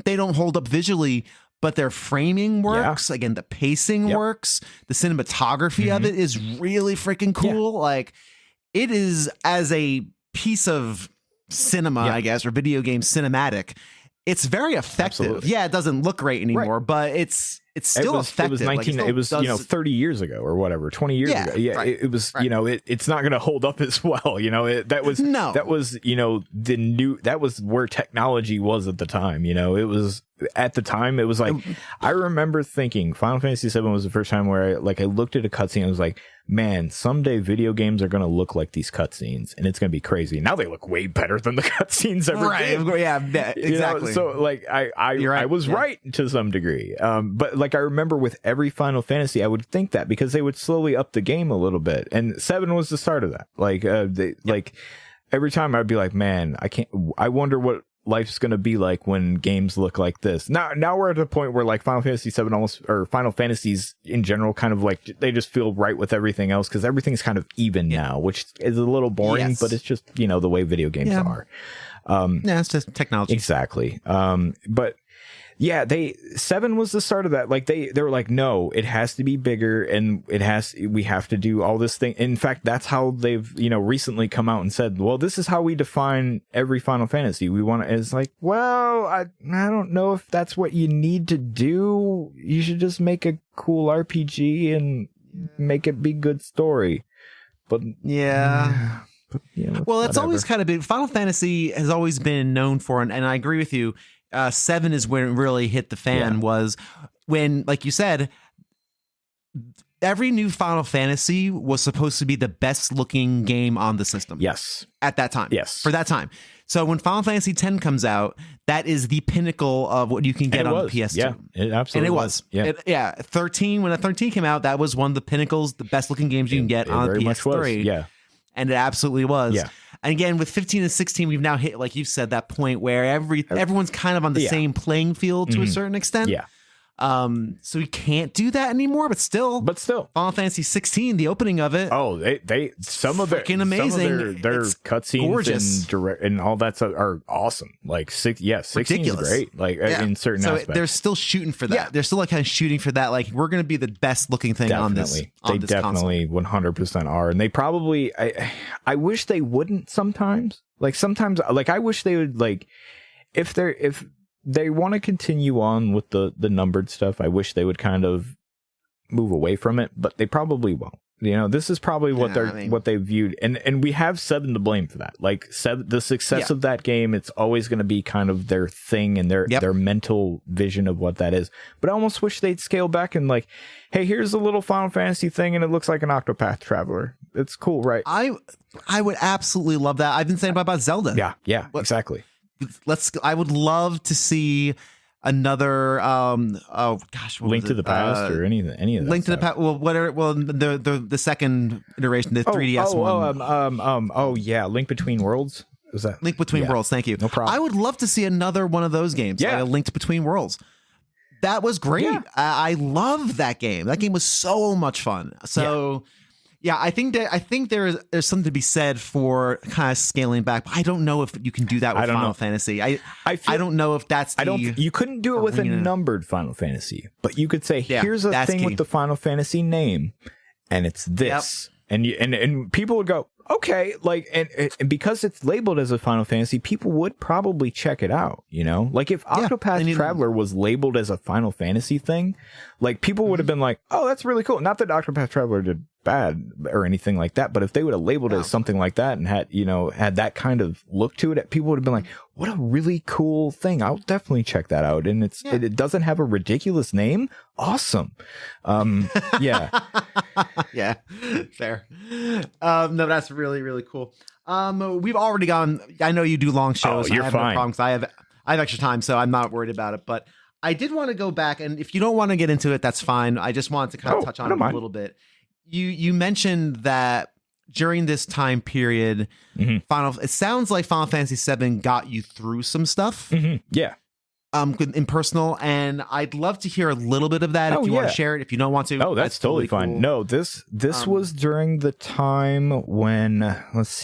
don't hold up visually, but their framing works. Again, the pacing works. The cinematography of it is really freaking cool. Like, it is, as a piece of cinema, I guess, or video game cinematic, it's very effective. Absolutely. Yeah, it doesn't look great anymore, but it's it's still effective. It was 30 years ago or whatever, 20 years ago. Yeah, right, it was, right. It's not going to hold up as well. That was that was where technology was at the time. It was at the time. It was like, I remember thinking Final Fantasy VII was the first time where I looked at a cutscene and I was like, man, someday video games are going to look like these cutscenes and it's going to be crazy. Now they look way better than the cutscenes ever did. Yeah, exactly. So I was right to some degree. But I remember with every Final Fantasy, I would think that because they would slowly up the game a little bit. And 7 was the start of that. Every time I'd be like, man, I wonder what life's going to be like when games look like this. Now we're at a point where Final Fantasy 7 almost, or Final Fantasies in general, kind of they just feel right with everything else because everything's kind of even now, which is a little boring, but it's just, the way video games are. It's just technology. Exactly. But yeah, 7 was the start of that. They were like, no, it has to be bigger and we have to do all this thing. In fact, that's how they've, recently come out and said, well, this is how we define every Final Fantasy. We want to, it's like, well, I don't know if that's what you need to do. You should just make a cool RPG and make it be good story. But yeah. Well, it's whatever. always kind of been, Final Fantasy has always been known for, and I agree with you, 7 is when it really hit the fan, was when, like you said, every new Final Fantasy was supposed to be the best looking game on the system. Yes. At that time. Yes. For that time. So when Final Fantasy X comes out, that is the pinnacle of what you can get on the PS2. Yeah, it absolutely was. Yeah. 13, when 13 came out, that was one of the pinnacles, the best looking games you can get on the PS3. Yeah. And it absolutely was. Yeah. And again, with 15 and 16, we've now hit, like you said, that point where everyone's kind of on the same playing field to a certain extent. Yeah. So we can't do that anymore, but still, Final Fantasy 16, the opening of it. Oh, they some of their amazing. Their cutscenes and all that stuff are awesome. 16 is great. In certain aspects, they're still shooting for that. Yeah. They're still kind of shooting for that. We're going to be the best looking thing on this. They definitely 100% are, and they probably. I wish they wouldn't sometimes. I wish they would if they want to continue on with the numbered stuff. I wish they would kind of move away from it, but they probably won't. This is probably what what they viewed, and we have 7 to blame for that. 7, the success of that game, it's always going to be kind of their thing and their mental vision of what that is. But I almost wish they'd scale back and hey, here's a little Final Fantasy thing, and it looks like an Octopath Traveler. It's cool, right? I would absolutely love that. I've been saying about Zelda. Yeah, exactly. I would love to see another Link to the Past or any of that Link to the Past. Well, whatever. Well, the second iteration, the 3DS one. Link Between Worlds. Was that Link Between Worlds? Thank you. No problem. I would love to see another one of those games. Yeah, a Link Between Worlds. That was great. Yeah. I love that game. That game was so much fun. So. Yeah, I think there's something to be said for kind of scaling back. But I don't know if you can do that with Final Fantasy. I don't know if that's you couldn't do it with a numbered Final Fantasy, but you could say here's a thing with the Final Fantasy name, and it's this, and people would go okay, and because it's labeled as a Final Fantasy, people would probably check it out. If Octopath Traveler was labeled as a Final Fantasy thing, people would have been like, oh, that's really cool. Not that Octopath Traveler did bad or anything like that, but if they would have labeled it as something like that and had that kind of look to it, people would have been like, what a really cool thing. I'll definitely check that out. And it doesn't have a ridiculous name. Awesome. Yeah. Yeah, fair. No, that's really, really cool. We've already gone. I know you do long shows. Oh, you're fine. No problems. I have extra time, so I'm not worried about it. But I did want to go back, and if you don't want to get into it, that's fine. I just wanted to kind of touch on it a little bit. You mentioned that during this time period, it sounds like Final Fantasy VII got you through some stuff. Yeah. In personal, and I'd love to hear a little bit of that if you want to share it. If you don't want to, that's totally fine. Cool. No, this was during the time when I was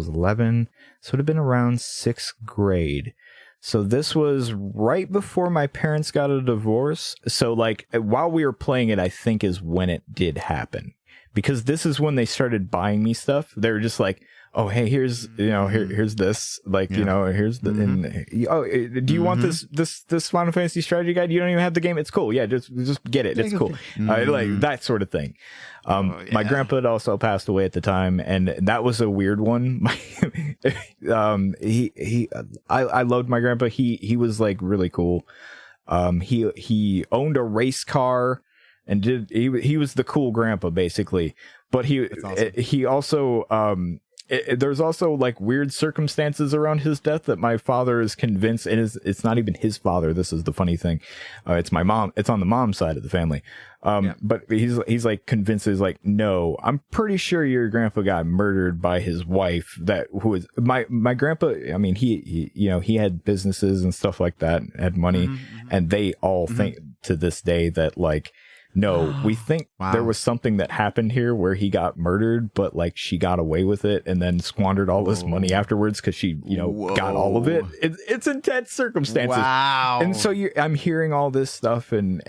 11, so it would have been around 6th grade. So this was right before my parents got a divorce. So while we were playing it, I think is when it did happen, because this is when they started buying me stuff. They were just like, oh, hey, here's, here's this, like, here's the, and, do you want this Final Fantasy strategy guide? You don't even have the game. It's cool. Yeah, just get it. It's cool. Like that sort of thing. My grandpa had also passed away at the time, and that was a weird one. I loved my grandpa. He was like really cool. He owned a race car and he was the cool grandpa basically, but he also, there's also like weird circumstances around his death that my father is convinced, and it's not even his father. This is the funny thing. It's my mom. It's on the mom's side of the family. But he's like convinced, is like, no, I'm pretty sure your grandpa got murdered by his wife, who was my grandpa. I mean, he had businesses and stuff like that, had money, and they all think to this day that like, no, we think there was something that happened here where he got murdered, but like she got away with it and then squandered all this money afterwards because she, got all of it. It's intense circumstances. Wow. And so I'm hearing all this stuff, and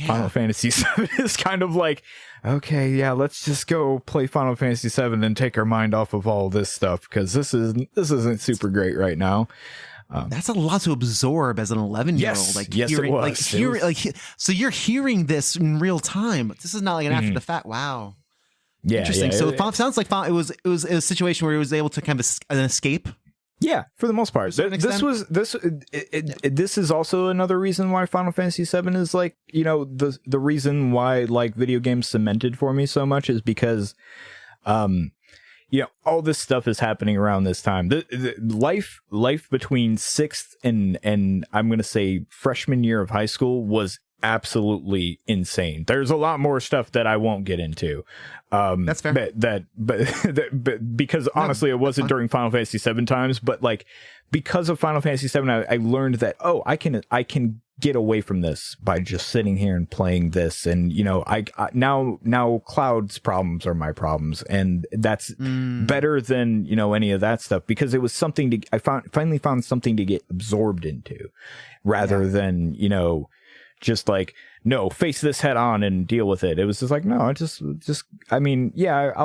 Final Fantasy VII is kind of like, okay, yeah, let's just go play Final Fantasy VII and take our mind off of all this stuff because this isn't super great right now. That's a lot to absorb as an 11-year-old. Yes, it was. So you're hearing this in real time. This is not like an after the fact. Wow. Yeah. Interesting. So it sounds like it was a situation where he was able to kind of an escape. Yeah, for the most part. This is also another reason why Final Fantasy VII is like, the reason why like video games cemented for me so much is because, all this stuff is happening around this time. The life between sixth and I'm going to say freshman year of high school was absolutely insane. There's a lot more stuff that I won't get into. That's fair. But because honestly, it wasn't during Final Fantasy VII times, but like because of Final Fantasy VII, I learned that I can get away from this by just sitting here and playing this, and I now Cloud's problems are my problems, and that's better than any of that stuff, because it was something I finally found something to get absorbed into, rather than just like, no, face this head on and deal with it. It was just like, no, I'll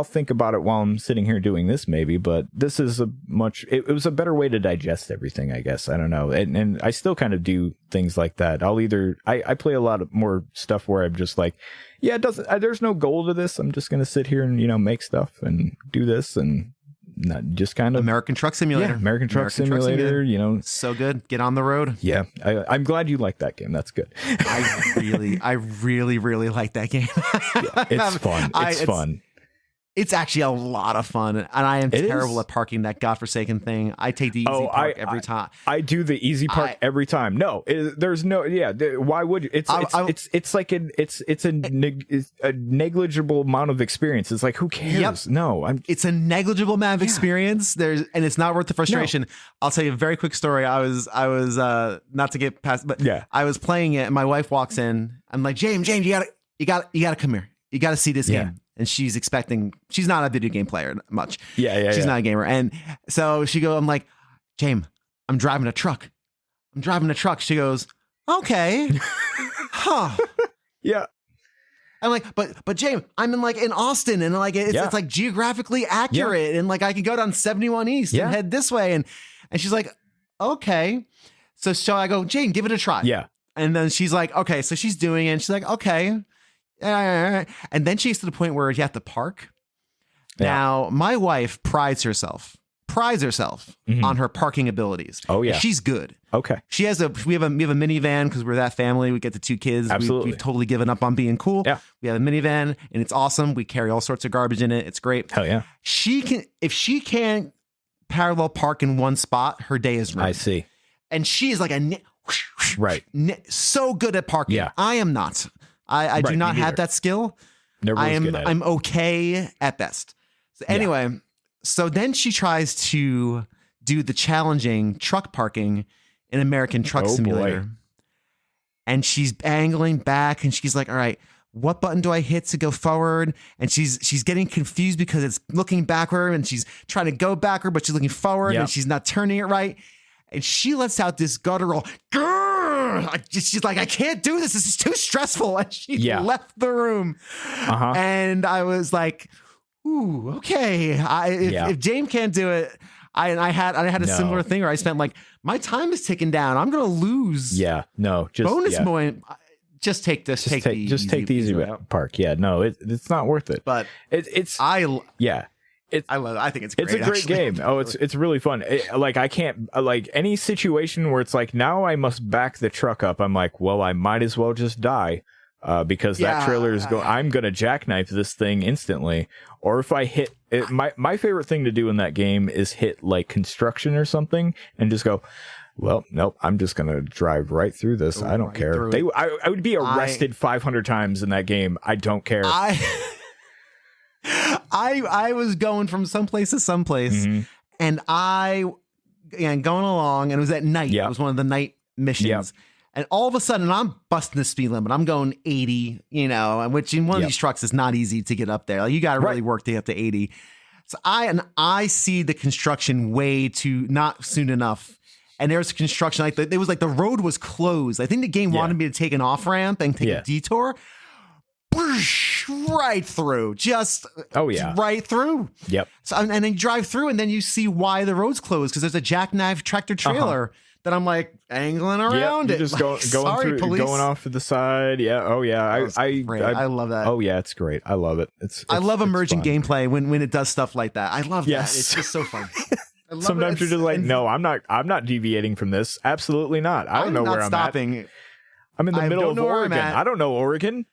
think about it while I'm sitting here doing this maybe, but this is it was a better way to digest everything, I guess. I don't know. And I still kind of do things like that. I play a lot of more stuff where I'm just like, there's no goal to this. I'm just going to sit here and, make stuff and do this, and not just kind of American Truck Simulator. Yeah, American Truck Simulator, so good. Get on the road. Yeah. I'm glad you like that game. That's good. I really like that game. It's fun. It's fun. It's actually a lot of fun, and I am terrible at parking that godforsaken thing. I take the easy park every time. I do the easy park every time. No, there's no. Yeah, why would you? It's like it's a negligible amount of experience. It's like, who cares? Yep. No, it's a negligible amount of experience. And it's not worth the frustration. No. I'll tell you a very quick story. I was not to get past, but I was playing it, and my wife walks in. I'm like, James, you gotta come here. You gotta see this game. And she's not a video game player much. She's not a gamer. And so I'm like, James, I'm driving a truck. She goes, okay. Huh. Yeah. I'm like, but James, I'm in Austin, and like it's like geographically accurate, and like I can go down 71 East and head this way. And she's like, okay. So I go, James, give it a try. Yeah. And then she's like, okay. So she's doing it, and she's like, okay. And then she gets to the point where you have to park. Yeah. Now, my wife prides herself on her parking abilities. Oh yeah, she's good. Okay, we have a minivan because we're that family. We get the 2 kids. Absolutely, we've totally given up on being cool. Yeah, we have a minivan, and it's awesome. We carry all sorts of garbage in it. It's great. Hell yeah. If she can't parallel park in one spot, her day is ruined. I see. And she is like right, so good at parking. Yeah, I am not. I do not have that skill. I'm okay at best. So anyway, so then she tries to do the challenging truck parking in American Truck Simulator. Boy. And she's angling back, and she's like, all right, what button do I hit to go forward? And she's getting confused because it's looking backward, and she's trying to go backward, but she's looking forward, and she's not turning it right. And she lets out this guttural, she's like, I can't do this. This is too stressful. And she left the room. And I was like, Ooh, okay. If James can't do it, I had a similar thing where I spent like, my time is ticking down. I'm gonna lose. Yeah, no, just bonus point. Just take this. Take the easy park. Yeah, no, it's not worth it. But I love it. I think it's great. It's a great game. Oh, it's really fun. I can't like any situation where it's like, now I must back the truck up. I'm like, well, I might as well just die. Because that trailer is I'm gonna jackknife this thing instantly. Or if I hit it, my favorite thing to do in that game is hit like construction or something and just go, well, nope, I'm just gonna drive right through this. I don't care. I would be arrested 500 times in that game. I don't care. I was going from someplace to someplace, and going along, and it was at night. It was one of the night missions. And all of a sudden, I'm busting the speed limit. I'm going 80, which in one of these trucks is not easy to get up there. Like, you got to really work to get up to 80. So I see the construction way too not soon enough. And there's construction it was like the road was closed. I think the game wanted me to take an off ramp and take a detour. Whoosh, right through, right through. Yep. So and then you drive through, and then you see why the road's closed, because there's a jackknife tractor trailer. That I'm like angling around it. Just going through, going off to the side. Yeah. Oh yeah. I love that. Oh yeah, it's great. I love it. I love emergent gameplay when it does stuff like that. I love that. It's just so fun. Sometimes you're just like, no, I'm not deviating from this. Absolutely not. I don't know where I'm stopping. At. I'm in the middle of Oregon. I don't know Oregon.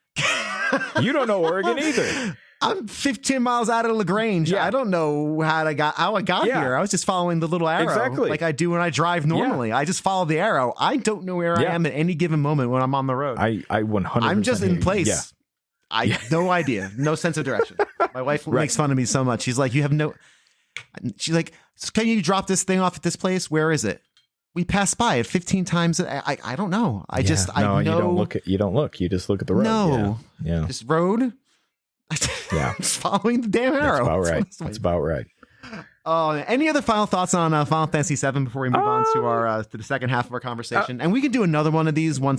You don't know Oregon either. I'm 15 miles out of LaGrange. I don't know how I got here. I was just following the little arrow like I do when I drive normally. I just follow the arrow. I don't know where I am at any given moment when I'm on the road. I 100%. I'm just in place. Yeah. I have no idea. No sense of direction. My wife makes fun of me so much. She's like, she's like, can you drop this thing off at this place? Where is it? We passed by it 15 times. I don't know. I know. You don't look. You don't look. You just look at the road. No. Yeah. This road. Yeah, just following the damn arrow. That's about right. Any other final thoughts on Final Fantasy VII before we move on to the second half of our conversation? And we can do another one of these we'll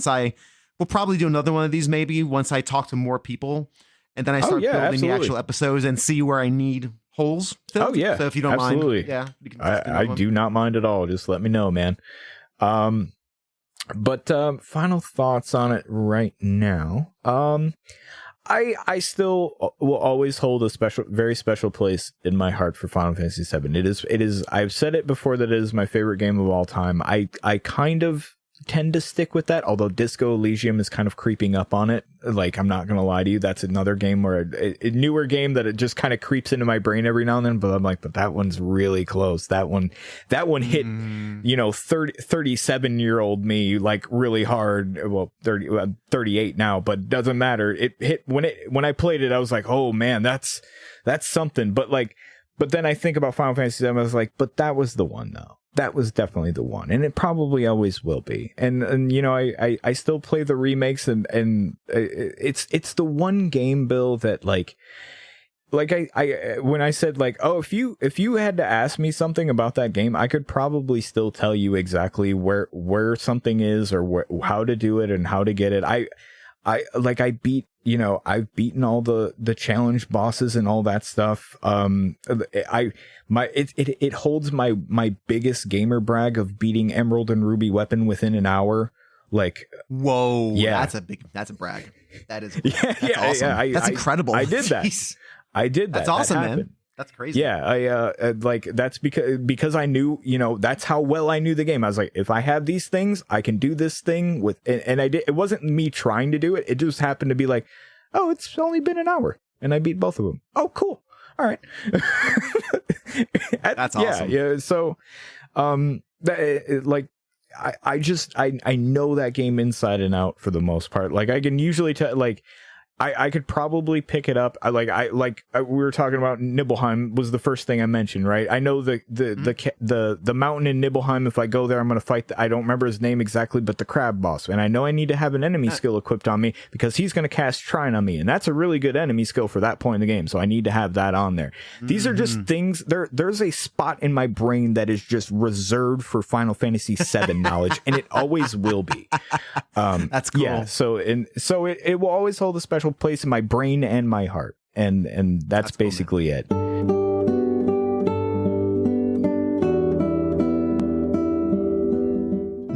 probably do another one of these maybe once I talk to more people, and then I start building the actual episodes and see where I need holes filled. So if you don't mind, I do not mind at all. Just let me know, man. But final thoughts on it right now. I still will always hold a very special place in my heart for Final Fantasy VII. It is. I've said it before that it is my favorite game of all time. I kind of tend to stick with that, although Disco Elysium is kind of creeping up on it. Like, I'm not gonna lie to you, that's another game where a newer game that it just kind of creeps into my brain every now and then, but I'm like, but that one's really close. That one hit 37-year-old me like really hard. Well, 38 now, but doesn't matter. It hit when I played it, I was like, oh man, that's something. But then I think about Final Fantasy VII, I was like, but that was the one though. That was definitely the one, and it probably always will be. And I still play the remakes, and it's the one game, Bill, that like I when I said like, oh, if you had to ask me something about that game, I could probably still tell you exactly where something is or how to do it and how to get it. I've beaten all the challenge bosses and all that stuff. It holds my biggest gamer brag of beating Emerald and Ruby Weapon within an hour. Like, whoa, yeah, that's a brag. That is, that's awesome. Yeah, that's incredible. I did that. I did that. That's awesome, man. That's crazy. Yeah, that's because I knew, that's how well I knew the game. I was like, if I have these things, I can do this thing with, and I did. It wasn't me trying to do it. It just happened to be like, oh, it's only been an hour, and I beat both of them. Oh, cool. All right. That's awesome. Yeah. So, I know that game inside and out for the most part. Like, I can usually tell, like, I could probably pick it up. We were talking about Nibelheim was the first thing I mentioned, right? I know the mountain in Nibelheim. If I go there, I'm going to fight. I don't remember his name exactly, but the crab boss. And I know I need to have an enemy skill equipped on me because he's going to cast Trine on me, and that's a really good enemy skill for that point in the game. So I need to have that on there. These are just things. There's a spot in my brain that is just reserved for Final Fantasy VII knowledge, and it always will be. That's cool. Yeah. So it will always hold a special place in my brain and my heart. And that's basically it.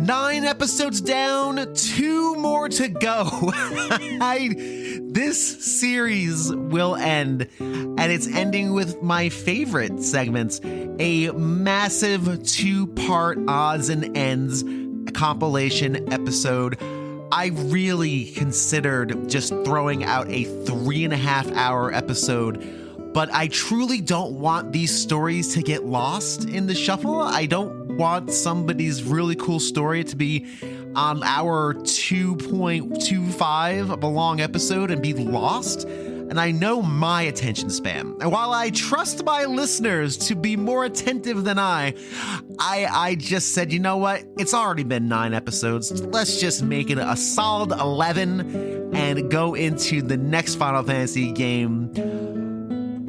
9 episodes down, 2 more to go. This series will end, and it's ending with my favorite segments, a massive 2-part odds and ends compilation episode. I really considered just throwing out a 3.5-hour episode, but I truly don't want these stories to get lost in the shuffle. I don't want somebody's really cool story to be on our 2.25 of a long episode and be lost. And I know my attention span. And while I trust my listeners to be more attentive than I just said, you know what? It's already been 9 episodes. Let's just make it a solid 11 and go into the next Final Fantasy game.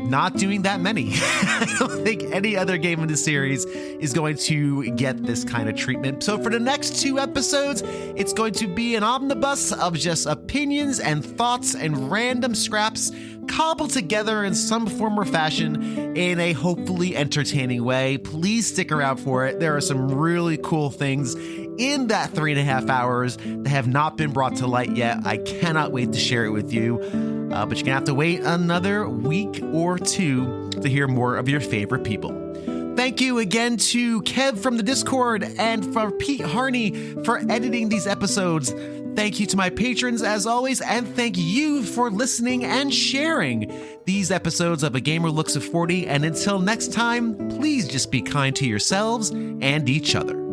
Not doing that many. I don't think any other game in the series is going to get this kind of treatment. So for the next 2 episodes, it's going to be an omnibus of just opinions and thoughts and random scraps cobbled together in some form or fashion in a hopefully entertaining way. Please stick around for it. There are some really cool things in that 3.5 hours that have not been brought to light yet. I cannot wait to share it with you. But you're going to have to wait another week or 2 to hear more of your favorite people. Thank you again to Kev from the Discord and for Pete Harney for editing these episodes. Thank you to my patrons as always, and thank you for listening and sharing these episodes of A Gamer Looks at 40. And until next time, please just be kind to yourselves and each other.